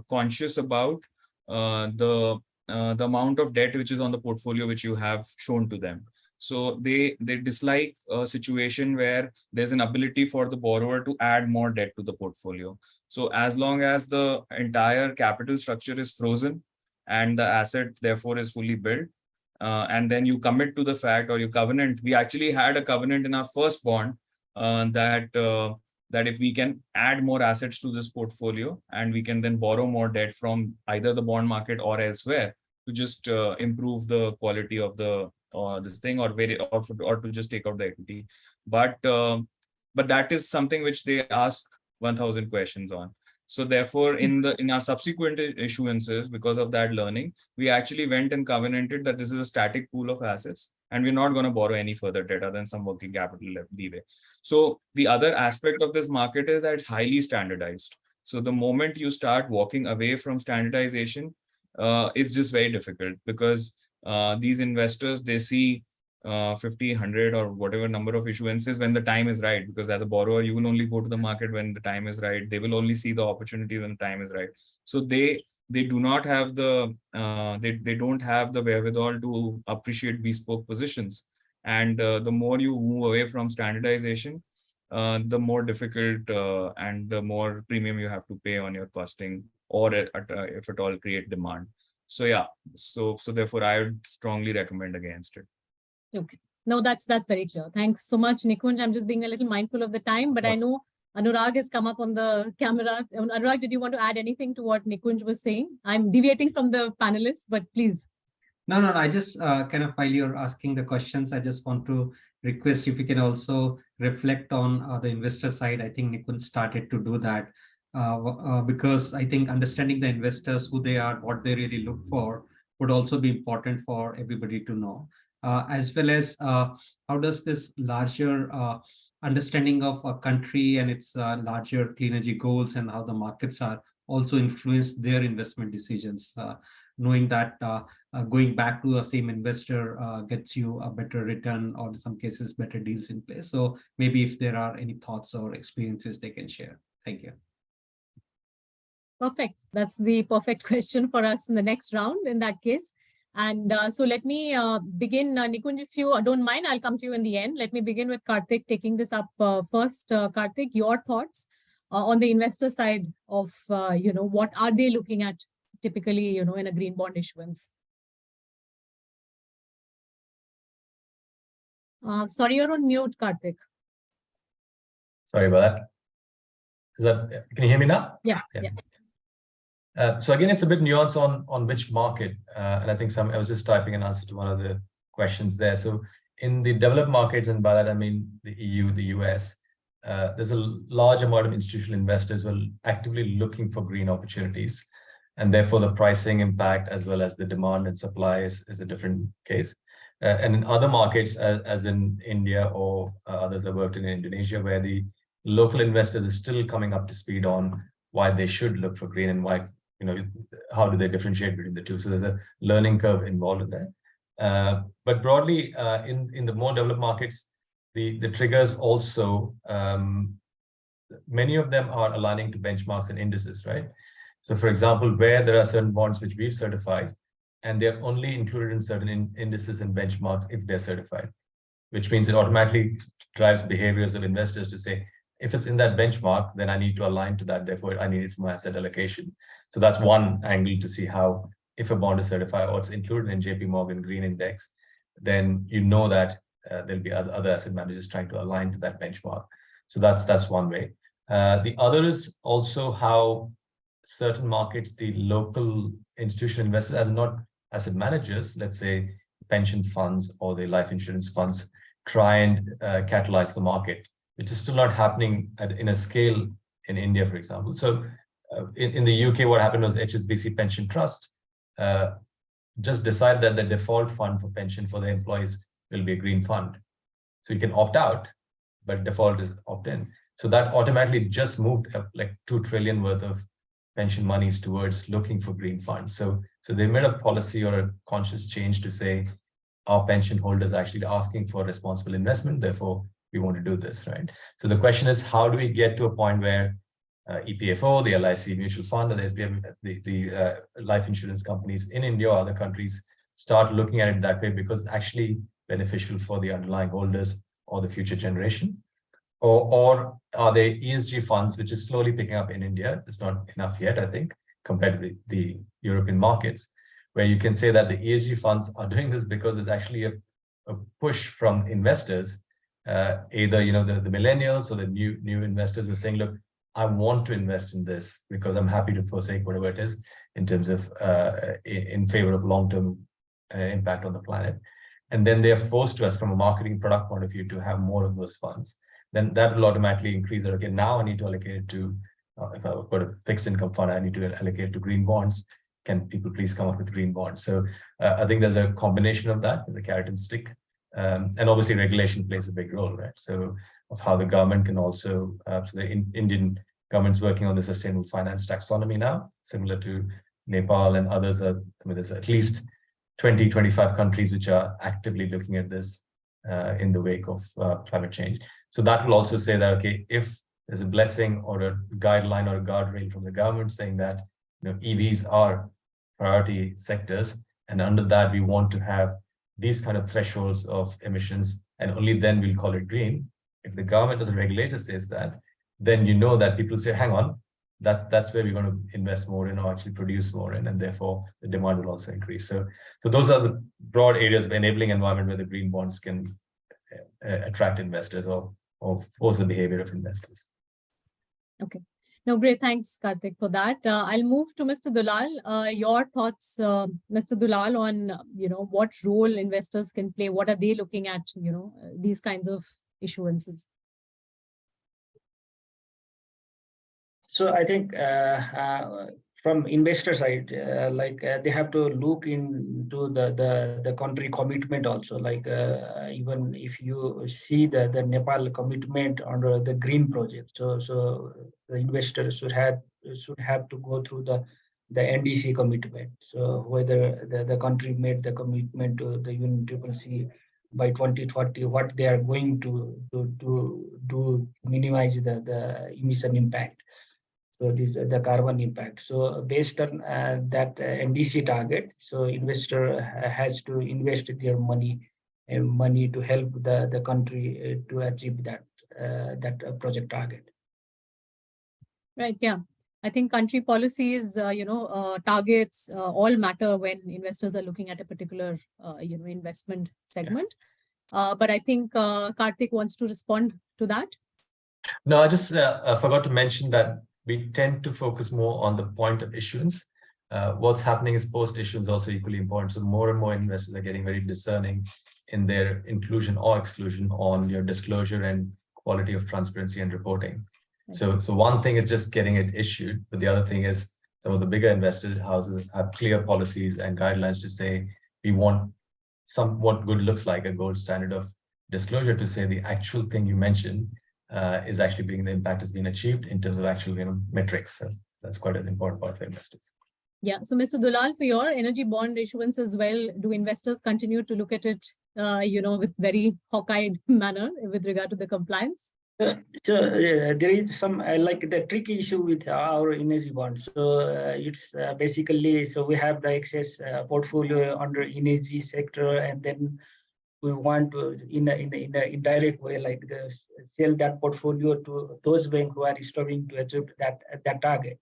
conscious about the amount of debt which is on the portfolio which you have shown to them. So they dislike a situation where there's an ability for the borrower to add more debt to the portfolio. So as long as the entire capital structure is frozen and the asset therefore is fully built, and then you commit to the fact, or you covenant. We actually had a covenant in our first bond that if we can add more assets to this portfolio and we can then borrow more debt from either the bond market or elsewhere to just improve the quality of the this thing, or to just take out the equity. But that is something which they ask 1,000 questions on. So therefore, in our subsequent issuances, because of that learning, we actually went and covenanted that this is a static pool of assets, and we're not going to borrow any further debt other than some working capital leeway. So the other aspect of this market is that it's highly standardized. So the moment you start walking away from standardization, it's just very difficult, because these investors, they see 50, 100 or whatever number of issuances when the time is right, because as a borrower, you will only go to the market when the time is right. They will only see the opportunity when the time is right. So they do not have the they don't have the wherewithal to appreciate bespoke positions. And the more you move away from standardization, the more difficult and the more premium you have to pay on your costing, or if at all create demand. So yeah, so therefore I would strongly recommend against it. Okay. No, that's very clear. Thanks so much, Nikunj. I'm just being a little mindful of the time, but I know Anurag has come up on the camera. Anurag, did you want to add anything to what Nikunj was saying? I'm deviating from the panelists, but please. No. I just kind of, while you're asking the questions, I just want to request if you can also reflect on the investor side. I think Nikunj started to do that because I think understanding the investors, who they are, what they really look for, would also be important for everybody to know. As well as how does this larger understanding of a country and its larger clean energy goals and how the markets are also influence their investment decisions, knowing that going back to the same investor gets you a better return, or in some cases better deals in place. So maybe if there are any thoughts or experiences they can share. Thank you. Perfect. That's the perfect question for us in the next round in that case. And so let me begin. Nikunj, if you don't mind, I'll come to you in the end. Let me begin with Karthik taking this up first. Karthik, your thoughts on the investor side of, what are they looking at typically, in a green bond issuance? Sorry, you're on mute, Karthik. Sorry about that. Can you hear me now? Yeah. So again, it's a bit nuanced on which market, and I think I was just typing an answer to one of the questions there. So in the developed markets, and by that I mean the EU, the US, there's a large amount of institutional investors who are actively looking for green opportunities, and therefore the pricing impact as well as the demand and supply is a different case. And in other markets, as in India or others I've worked in Indonesia, where the local investors are still coming up to speed on why they should look for green and why how do they differentiate between the two? So there's a learning curve involved in there. But broadly, in the more developed markets, the triggers also, many of them are aligning to benchmarks and indices, right? So for example, where there are certain bonds which we've certified, and they're only included in certain indices and benchmarks if they're certified, which means it automatically drives behaviors of investors to say, if it's in that benchmark, then I need to align to that. Therefore, I need it for my asset allocation. So that's one angle to see how, if a bond is certified or it's included in JP Morgan Green Index, then you know that there'll be other asset managers trying to align to that benchmark. So that's one way. The other is also how certain markets, the local institutional investors, as not asset managers, let's say pension funds or the life insurance funds, try and catalyze the market, which is still not happening in a scale in India, for example. So in the UK, what happened was HSBC Pension Trust just decided that the default fund for pension for the employees will be a green fund. So you can opt out, but default is opt in. So that automatically just moved like 2 trillion worth of pension monies towards looking for green funds. So they made a policy or a conscious change to say, our pension holders are actually asking for responsible investment, therefore we want to do this, right? So the question is, how do we get to a point where EPFO, the LIC mutual fund, and the life insurance companies in India or other countries start looking at it that way, because it's actually beneficial for the underlying holders or the future generation? Or are there ESG funds, which is slowly picking up in India? It's not enough yet, I think, compared to the European markets, where you can say that the ESG funds are doing this because there's actually a push from investors, either the millennials or the new investors who are saying, look, I want to invest in this because I'm happy to forsake whatever it is in terms of in favor of long-term impact on the planet. And then they are forced to us from a marketing product point of view to have more of those funds. Then that will automatically increase that. Okay, now I need to allocate it to, if I've got a fixed income fund, I need to allocate it to green bonds. Can people please come up with green bonds? So I think there's a combination of that, the carrot and stick. And obviously regulation plays a big role, right? So of how the government can also, so the Indian government's working on the sustainable finance taxonomy now, similar to Nepal and others. There's at least 20, 25 countries which are actively looking at this in the wake of climate change. So that will also say that, okay, if there's a blessing or a guideline or a guardrail from the government saying that EVs are priority sectors, and under that we want to have these kind of thresholds of emissions, and only then we'll call it green. If the government or the regulator says that, then you know that people say, hang on, that's where we're going to invest more in or actually produce more in, and therefore the demand will also increase. So those are the broad areas of enabling environment where the green bonds can attract investors or force the behavior of investors. Okay. No, great. Thanks, Karthik, for that. I'll move to Mr. Dulal. Your thoughts, Mr. Dulal, on what role investors can play. What are they looking at? These kinds of issuances. So I think from investor side, they have to look into the country commitment also. Even if you see the Nepal commitment under the green project, so the investors should have to go through the NDC commitment. So whether the country made the commitment to the UNFCCC by 2030, what they are going to do minimize the emission impact. So this is the carbon impact. So based on that NDC target, so investor has to invest their money to help the country to achieve that project target. Right. Yeah. I think country policies, targets all matter when investors are looking at a particular, investment segment. But I think Karthik wants to respond to that. No, I just forgot to mention that we tend to focus more on the point of issuance. What's happening is post-issuance also equally important. So more and more investors are getting very discerning in their inclusion or exclusion on your disclosure and quality of transparency and reporting. So one thing is just getting it issued, but the other thing is some of the bigger investor houses have clear policies and guidelines to say we want what good looks like, a gold standard of disclosure to say the actual thing you mentioned is actually the impact has been achieved in terms of actual metrics. So that's quite an important part for investors. Yeah. So, Mr. Dulal, for your energy bond issuance as well, do investors continue to look at it, with very hawk-eyed manner with regard to the compliance? There is some like the tricky issue with our energy bonds. So it's basically, so we have the excess portfolio under energy sector, and then we want to in a indirect way, like sell that portfolio to those banks who are striving to achieve that target.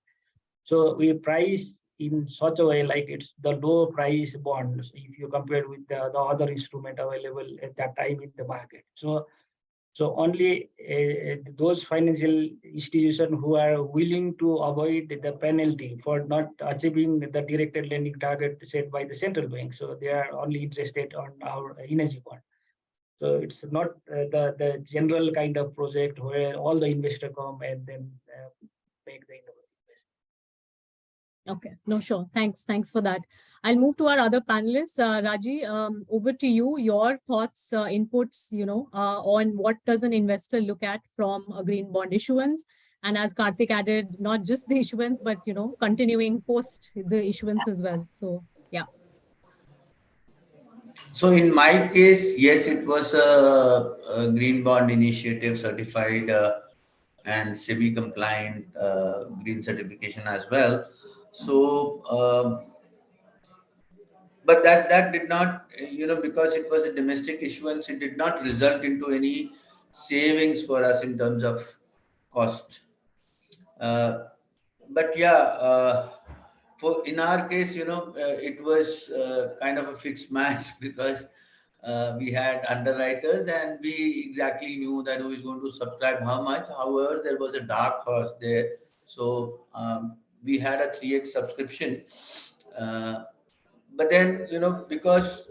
So we price in such a way like it's the low price bonds if you compare with the other instrument available at that time in the market. So only those financial institutions who are willing to avoid the penalty for not achieving the directed lending target set by the central bank. So they are only interested on our energy bond. So it's not the general kind of project where all the investors come and then make the investment. Okay, no, sure. Thanks for that. I'll move to our other panelists. Raji, over to you. Your thoughts, inputs, on what does an investor look at from a green bond issuance? And as Karthik added, not just the issuance, but, continuing post the issuance as well. So, yeah. So in my case, yes, it was a green bond initiative certified and SEBI compliant green certification as well. So, but that did not, because it was a domestic issuance, it did not result into any savings for us in terms of cost. But yeah, for in our case, it was kind of a fixed match because we had underwriters and we exactly knew that who is going to subscribe how much. However, there was a dark horse there. So we had a 3x subscription. But then, because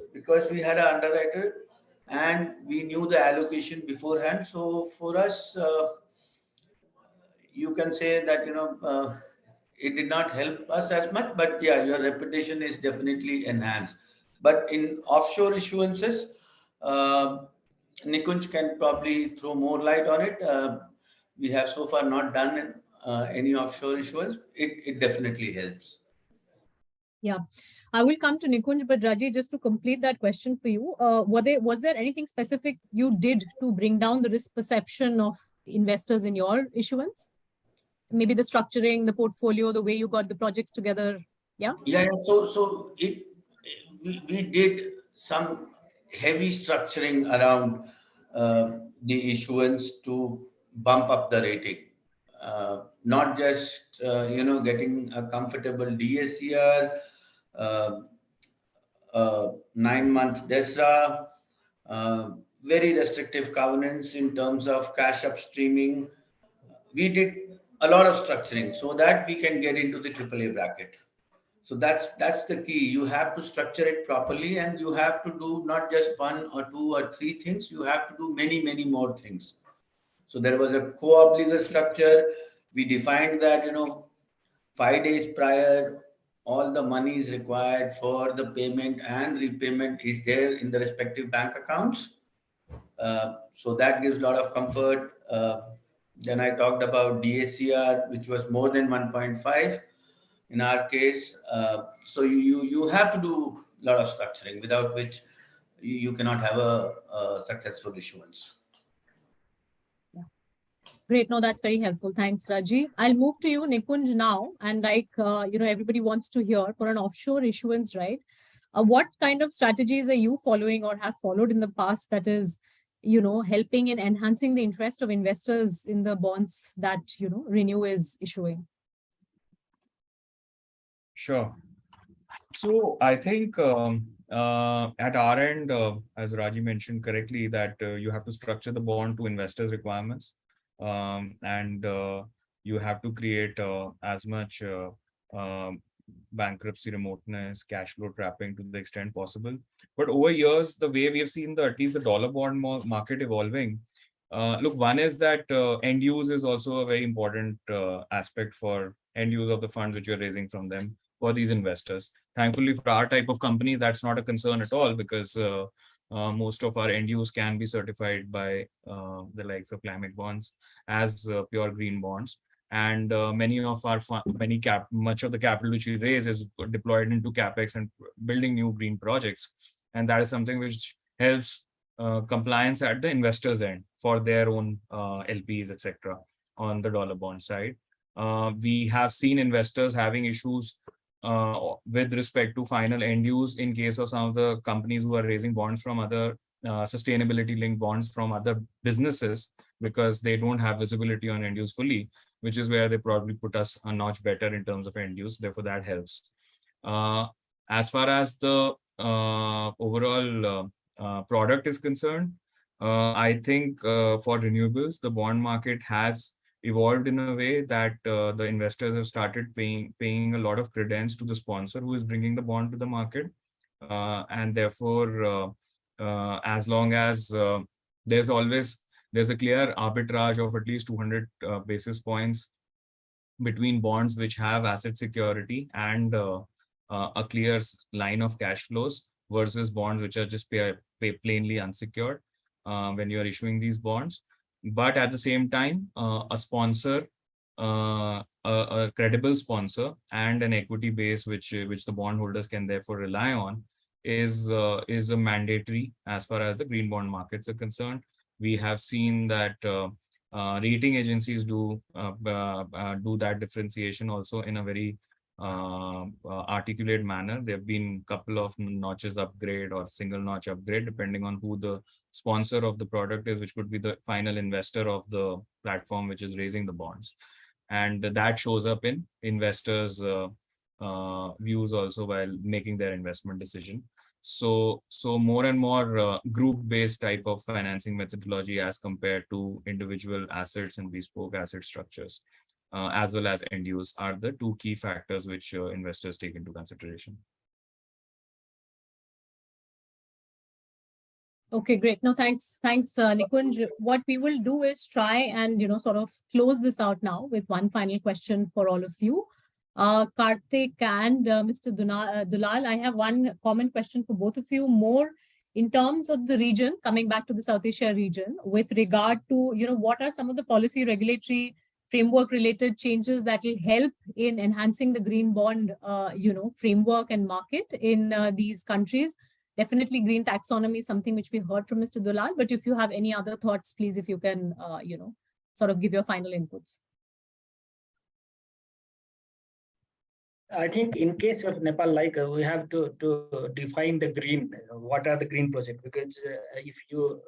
we had an underwriter and we knew the allocation beforehand. So for us, you can say that, it did not help us as much, but yeah, your reputation is definitely enhanced. But in offshore issuances, Nikunj can probably throw more light on it. We have so far not done any offshore issuance. It definitely helps. Yeah, I will come to Nikunj, but Raji, just to complete that question for you, was there anything specific you did to bring down the risk perception of investors in your issuance? Maybe the structuring, the portfolio, the way you got the projects together. Yeah. Yeah. So we did some heavy structuring around the issuance to bump up the rating. Not just getting a comfortable DSCR, 9-month DSRA, very restrictive covenants in terms of cash upstreaming. We did a lot of structuring so that we can get into the AAA bracket. So that's the key. You have to structure it properly, and you have to do not just 1 or 2 or 3 things. You have to do many more things. So there was a co-obligor structure. We defined that 5 days prior, all the money is required for the payment and repayment is there in the respective bank accounts. So that gives a lot of comfort. Then I talked about DSCR, which was more than 1.5 in our case. So you have to do a lot of structuring, without which you cannot have a successful issuance. Great. No, that's very helpful. Thanks, Raji. I'll move to you, Nikunj, now. And everybody wants to hear for an offshore issuance, right? What kind of strategies are you following or have followed in the past that is, helping in enhancing the interest of investors in the bonds that, Renew is issuing? Sure. So I think at our end, as Raji mentioned correctly, that you have to structure the bond to investors' requirements. And you have to create as much bankruptcy remoteness, cash flow trapping to the extent possible. But over years, the way we have seen at least the dollar bond market evolving, look, one is that end use is also a very important aspect for end use of the funds which you're raising from them for these investors. Thankfully, for our type of companies, that's not a concern at all, because most of our end use can be certified by the likes of climate bonds as pure green bonds. and much of the capital which we raise is deployed into capex and building new green projects, and that is something which helps compliance at the investors' end for their own LPs, etc. on the dollar bond side. We have seen investors having issues with respect to final end use in case of some of the companies who are raising bonds from other sustainability linked bonds from other businesses, because they don't have visibility on end use fully, which is where they probably put us a notch better in terms of end use. Therefore, that helps. As far as the overall product is concerned, I think for renewables, the bond market has evolved in a way that the investors have started paying a lot of credence to the sponsor who is bringing the bond to the market, and therefore as long as there's a clear arbitrage of at least 200 basis points between bonds which have asset security and a clear line of cash flows versus bonds which are just plainly unsecured when you are issuing these bonds. But at the same time, a sponsor, a credible sponsor, and an equity base which the bondholders can therefore rely on is a mandatory as far as the green bond markets are concerned. We have seen that rating agencies do that differentiation also in a very articulate manner. There have been a couple of notches upgrade or single notch upgrade depending on who the sponsor of the product is, which could be the final investor of the platform which is raising the bonds, and that shows up in investors' views also while making their investment decision. So more and more group-based type of financing methodology as compared to individual assets and bespoke asset structures, as well as end use, are the two key factors which investors take into consideration. Okay, great. No, thanks, Nikunj. What we will do is try and sort of close this out now with one final question for all of you. Karthik and Mr. Dulal, I have one common question for both of you, more in terms of the region, coming back to the South Asia region, with regard to, what are some of the policy regulatory framework related changes that will help in enhancing the green bond, framework and market in these countries. Definitely green taxonomy is something which we heard from Mr. Dulal, but if you have any other thoughts, please, if you can, sort of give your final inputs. I think in case of Nepal, we have to define the green, what are the green projects, because if you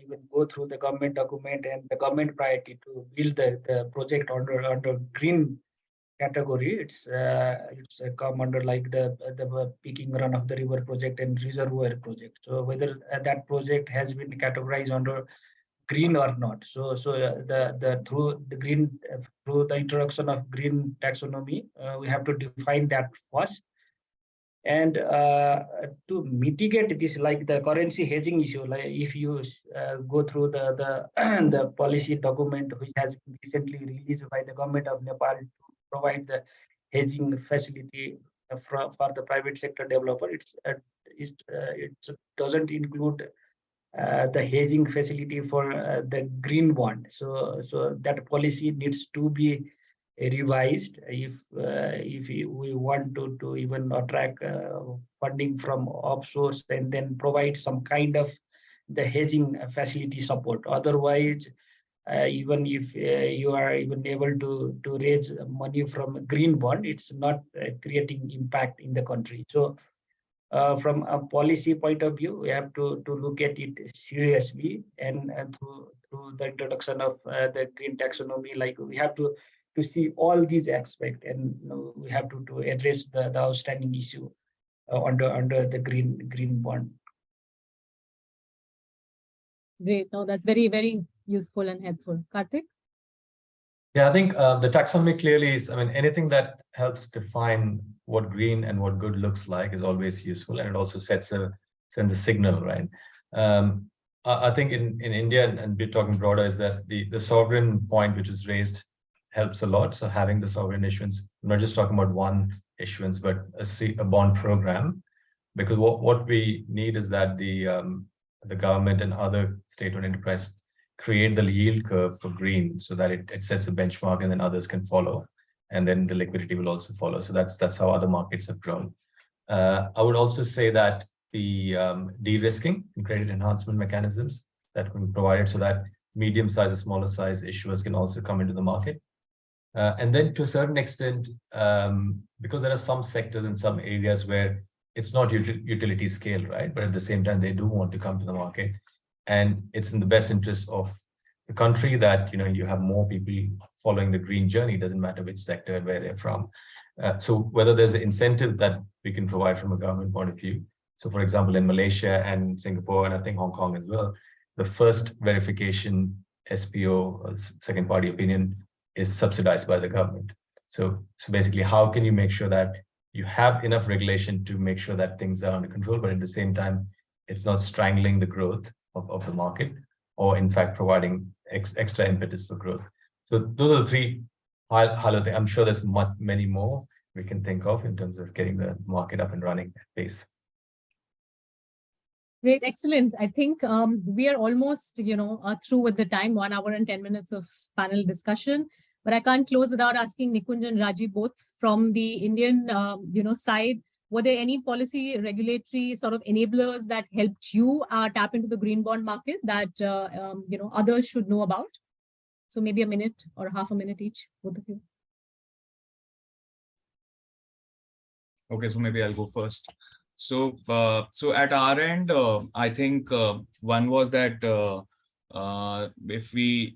even go through the government document and the government priority to build the project under green category, it's come under like the peaking run of the river project and reservoir project. So whether that project has been categorized under green or not. So through the introduction of green taxonomy, we have to define that first. And to mitigate this, like the currency hedging issue, like if you go through the policy document which has been recently released by the government of Nepal to provide the hedging facility for the private sector developer, it doesn't include the hedging facility for the green bond. So that policy needs to be revised if we want to even attract funding from offshore and then provide some kind of the hedging facility support. Otherwise, even if you are even able to raise money from a green bond, it's not creating impact in the country. So from a policy point of view, we have to look at it seriously, and through the introduction of the green taxonomy, like we have to see all these aspects, and we have to address the outstanding issue under the green bond. Great. No, that's very, very useful and helpful. Karthik? Yeah, I think the taxonomy clearly is, anything that helps define what green and what good looks like is always useful, and it also sends a signal, right? I think in India, and we're talking broader, is that the sovereign point which is raised helps a lot. So having the sovereign issuance, I'm not just talking about one issuance, but a bond program, because what we need is that the government and other state-owned enterprise create the yield curve for green so that it sets a benchmark and then others can follow. And then the liquidity will also follow. So that's how other markets have grown. I would also say that the de-risking and credit enhancement mechanisms that can be provided so that medium-sized and smaller size issuers can also come into the market. And then to a certain extent, because there are some sectors in some areas where it's not utility scale, right? But at the same time, they do want to come to the market. And it's in the best interest of the country that you have more people following the green journey. It doesn't matter which sector and where they're from. So whether there's incentives that we can provide from a government point of view. So for example, in Malaysia and Singapore, and I think Hong Kong as well, the first verification SPO, second party opinion, is subsidized by the government. So basically, how can you make sure that you have enough regulation to make sure that things are under control, but at the same time, it's not strangling the growth of the market, or in fact, providing extra impetus for growth. So those are the three highlight. I'm sure there's many more we can think of in terms of getting the market up and running at pace. Great, excellent. I think we are almost, through with the time, 1 hour and 10 minutes of panel discussion. But I can't close without asking Nikunj and Raji both from the Indian, side. Were there any policy regulatory sort of enablers that helped you tap into the green bond market that others should know about? So maybe a minute or half a minute each, both of you. Okay, so maybe I'll go first. So at our end, I think one was that if we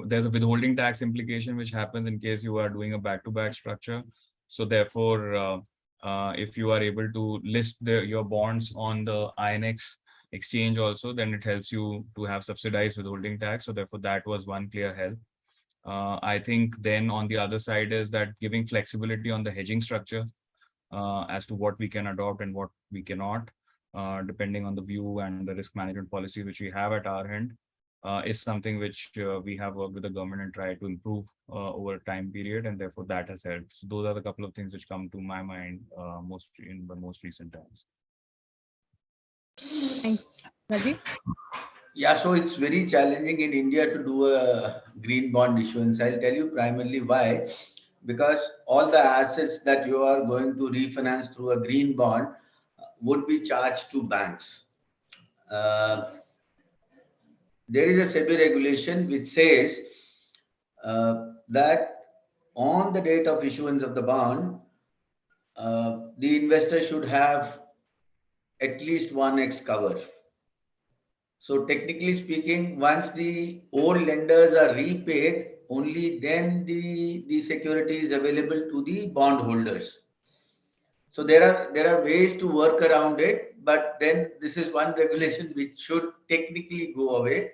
there's a withholding tax implication which happens in case you are doing a back-to-back structure. So therefore, if you are able to list your bonds on the INX exchange also, then it helps you to have subsidized withholding tax. So therefore, that was one clear help. I think then on the other side is that giving flexibility on the hedging structure as to what we can adopt and what we cannot, depending on the view and the risk management policy which we have at our end, is something which we have worked with the government and tried to improve over a time period, and therefore that has helped. So those are the couple of things which come to my mind most in the most recent times. Thanks. Raji? Yeah, so it's very challenging in India to do a green bond issuance. I'll tell you primarily why. Because all the assets that you are going to refinance through a green bond would be charged to banks. There is a SEBI regulation which says that on the date of issuance of the bond, the investor should have at least 1x cover. So technically speaking, once the old lenders are repaid, only then the security is available to the bondholders. So there are ways to work around it, but then this is one regulation which should technically go away,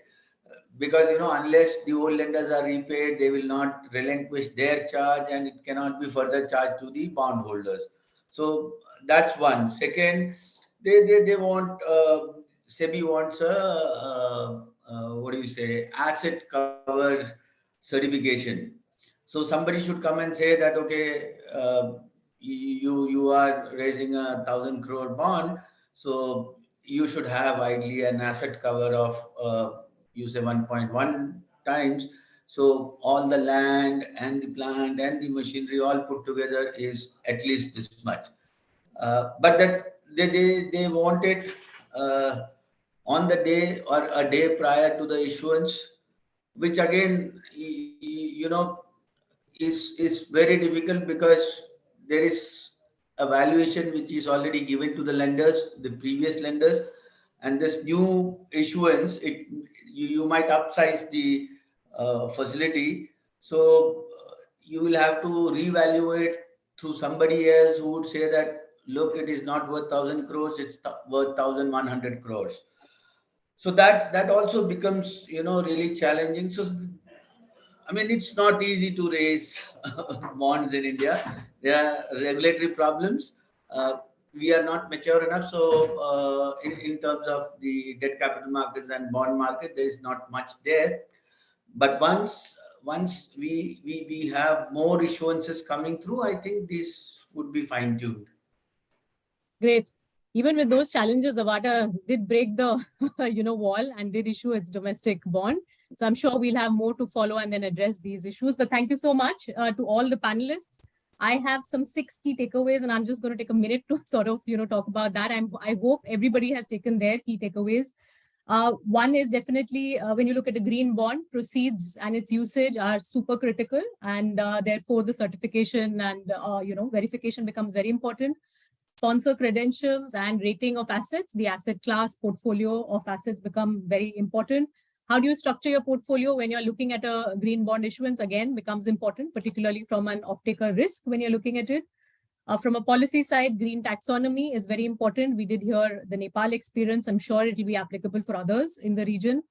because unless the old lenders are repaid, they will not relinquish their charge, and it cannot be further charged to the bondholders. So that's one. Second, they want SEBI wants a asset cover certification. So somebody should come and say that, okay, you are raising 1,000 crore bond, so you should have ideally an asset cover of you say 1.1 times. So all the land and the plant and the machinery all put together is at least this much. But that they want it on the day or a day prior to the issuance, which again, is very difficult, because there is a valuation which is already given to the lenders, the previous lenders, and this new issuance, you might upsize the facility. So you will have to reevaluate through somebody else who would say that, look, it is not worth 1,000 crores, it's worth 1,100 crores. So that also becomes, really challenging. So, I mean, it's not easy to raise bonds in India. There are regulatory problems. We are not mature enough. So in terms of the debt capital markets and bond market, there is not much there. But once we have more issuances coming through, I think this would be fine-tuned. Great. even with those challenges, Avaada did break the wall and did issue its domestic bond. So I'm sure we'll have more to follow and then address these issues. But thank you so much to all the panelists. I have some 6 key takeaways, and I'm just going to take a minute to sort of talk about that. I hope everybody has taken their key takeaways. One is definitely when you look at a green bond, proceeds and its usage are super critical, and therefore the certification and verification becomes very important. Sponsor credentials and rating of assets, the asset class portfolio of assets become very important. How do you structure your portfolio when you're looking at a green bond issuance? Again, becomes important, particularly from an off-taker risk when you're looking at it. From a policy side, green taxonomy is very important. We did hear the Nepal experience. I'm sure it will be applicable for others in the region.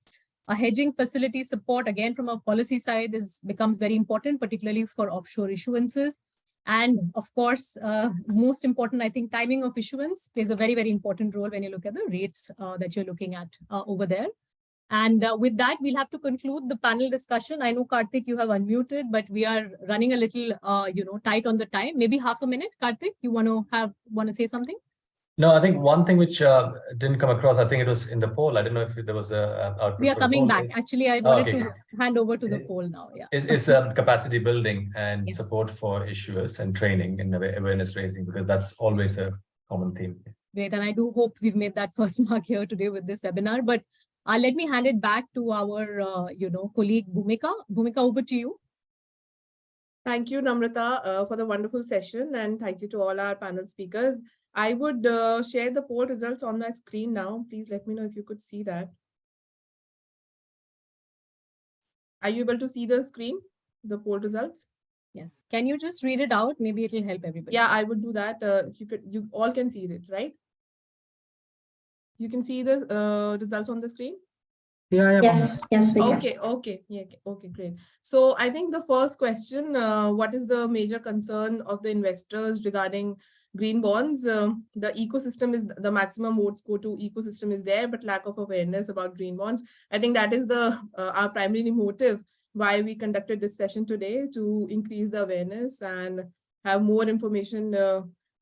A hedging facility support, again, from a policy side becomes very important, particularly for offshore issuances. And of course, most important, I think, timing of issuance plays a very, very important role when you look at the rates that you're looking at over there. And with that, we'll have to conclude the panel discussion. I know, Karthik, you have unmuted, but we are running a little, tight on the time. Maybe half a minute. Karthik, you want to say something? No, I think one thing which didn't come across, I think it was in the poll. I don't know if there was a output. We are coming back. Actually, I wanted to hand over to the poll now. Yeah. Is capacity building and support for issuers and training and awareness raising, because that's always a common theme. Great. And I do hope we've made that first mark here today with this webinar. But let me hand it back to our, colleague Bhumika. Bhumika, over to you. Thank you, Namrata, for the wonderful session, and thank you to all our panel speakers. I would share the poll results on my screen now. Please let me know if you could see that. Are you able to see the screen, the poll results? Yes. Can you just read it out? Maybe it will help everybody. Yeah, I would do that. You all can see it, right? You can see the results on the screen? Yeah. Yes, we can. Okay, great. So I think the first question, what is the major concern of the investors regarding green bonds? The ecosystem is, the maximum votes go to ecosystem is there, but lack of awareness about green bonds. I think that is our primary motive why we conducted this session today, to increase the awareness and have more information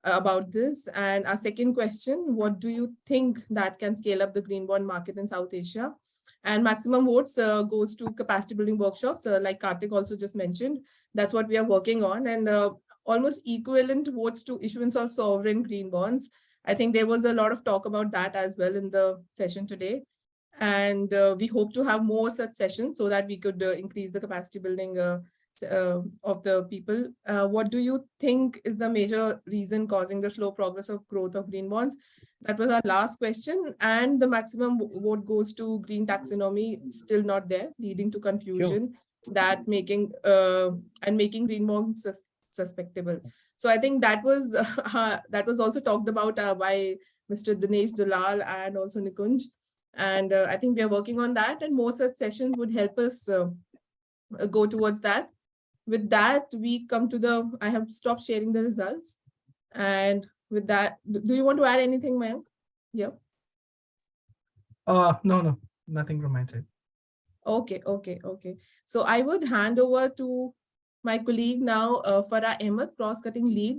about this. And our second question, what do you think that can scale up the green bond market in South Asia? And maximum votes goes to capacity building workshops, like Karthik also just mentioned. That's what we are working on. And almost equivalent votes to issuance of sovereign green bonds. I think there was a lot of talk about that as well in the session today. And we hope to have more such sessions so that we could increase the capacity building of the people. What do you think is the major reason causing the slow progress of growth of green bonds? That was our last question. And the maximum vote goes to green taxonomy, still not there, leading to confusion, that making green bonds suspectable. So I think that was also talked about by Mr. Dinesh, Dulal, and also Nikunj. And I think we are working on that, and more such sessions would help us go towards that. With that, we come to I have stopped sharing the results. And with that, do you want to add anything, Mayank? Yeah. No, nothing from my side. Okay. So I would hand over to my colleague now, Farah Ahmed, cross-cutting lead,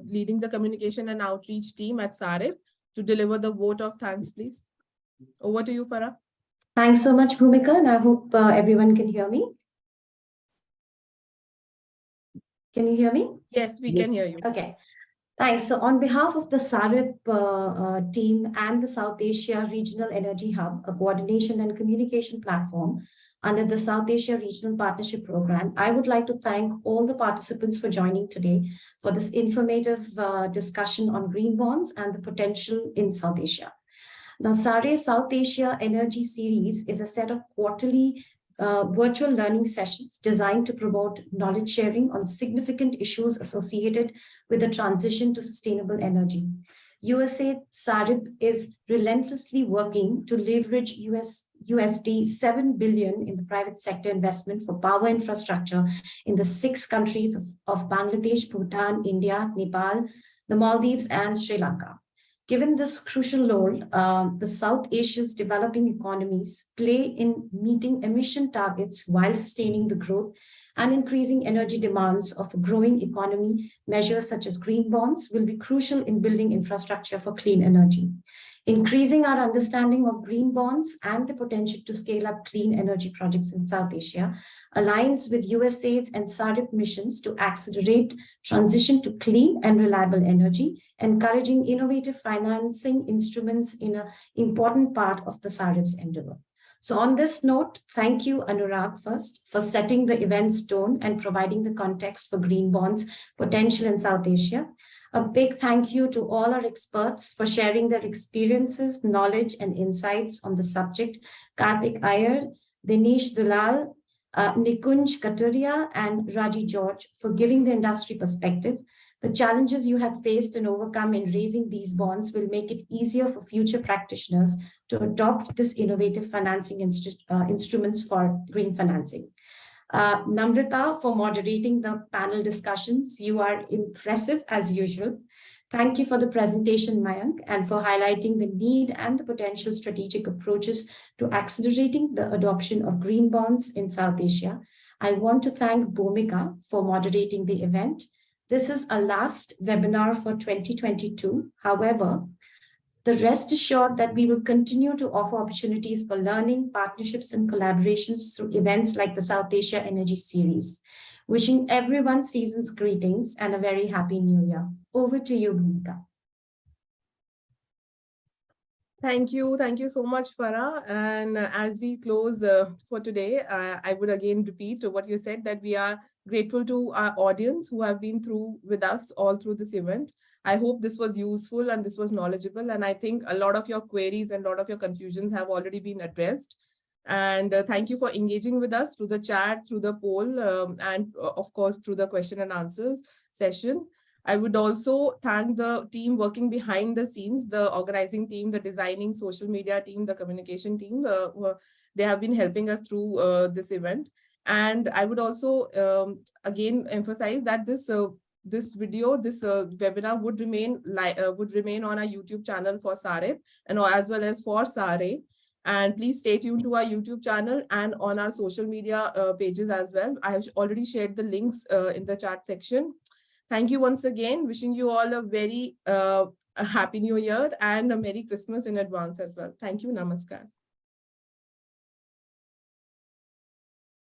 leading the communication and outreach team at SAREP, to deliver the vote of thanks, please. Over to you, Farah. Thanks so much, Bhumika, and I hope everyone can hear me. Can you hear me? Yes, we can hear you. Okay. Thanks. So on behalf of the SAREP team and the South Asia Regional Energy Hub, a coordination and communication platform under the South Asia Regional Partnership Program, I would like to thank all the participants for joining today for this informative discussion on green bonds and the potential in South Asia. Now, SAREH South Asia Energy Series is a set of quarterly virtual learning sessions designed to promote knowledge sharing on significant issues associated with the transition to sustainable energy. USAID SAREP is relentlessly working to leverage USD 7 billion in the private sector investment for power infrastructure in the 6 countries of Bangladesh, Bhutan, India, Nepal, the Maldives, and Sri Lanka. Given this crucial role, the South Asia's developing economies play in meeting emission targets while sustaining the growth and increasing energy demands of a growing economy. Measures such as green bonds will be crucial in building infrastructure for clean energy. Increasing our understanding of green bonds and the potential to scale up clean energy projects in South Asia aligns with USAID's and SAREP missions to accelerate transition to clean and reliable energy, encouraging innovative financing instruments in an important part of the SAREP's endeavor. So on this note, thank you, Anurag, first for setting the event's tone and providing the context for green bonds potential in South Asia. A big thank you to all our experts for sharing their experiences, knowledge, and insights on the subject. Karthik, Iyer, Dinesh, Dulal, Nikunj, Kathuria, and Raji George for giving the industry perspective. The challenges you have faced and overcome in raising these bonds will make it easier for future practitioners to adopt this innovative financing instruments for green financing. Namrata, for moderating the panel discussions. You are impressive as usual. Thank you for the presentation, Mayank, and for highlighting the need and the potential strategic approaches to accelerating the adoption of green bonds in South Asia. I want to thank Bhumika for moderating the event. This is a last webinar for 2022. However, the rest assured that we will continue to offer opportunities for learning, partnerships, and collaborations through events like the South Asia Energy Series. Wishing everyone season's greetings and a very happy new year. Over to you, Bhumika. Thank you. Thank you so much, Farah. And as we close for today, I would again repeat what you said, that we are grateful to our audience who have been through with us all through this event. I hope this was useful and this was knowledgeable. And I think a lot of your queries and a lot of your confusions have already been addressed. And thank you for engaging with us through the chat, through the poll, and of course, through the question and answers session. I would also thank the team working behind the scenes, the organizing team, the designing social media team, the communication team. They have been helping us through this event. And I would also again emphasize that this webinar would remain on our YouTube channel for SAREP and as well as for SAREH. And please stay tuned to our YouTube channel and on our social media pages as well. I have already shared the links in the chat section. Thank you once again. Wishing you all a very happy new year and a Merry Christmas in advance as well. Thank you. Namaskar.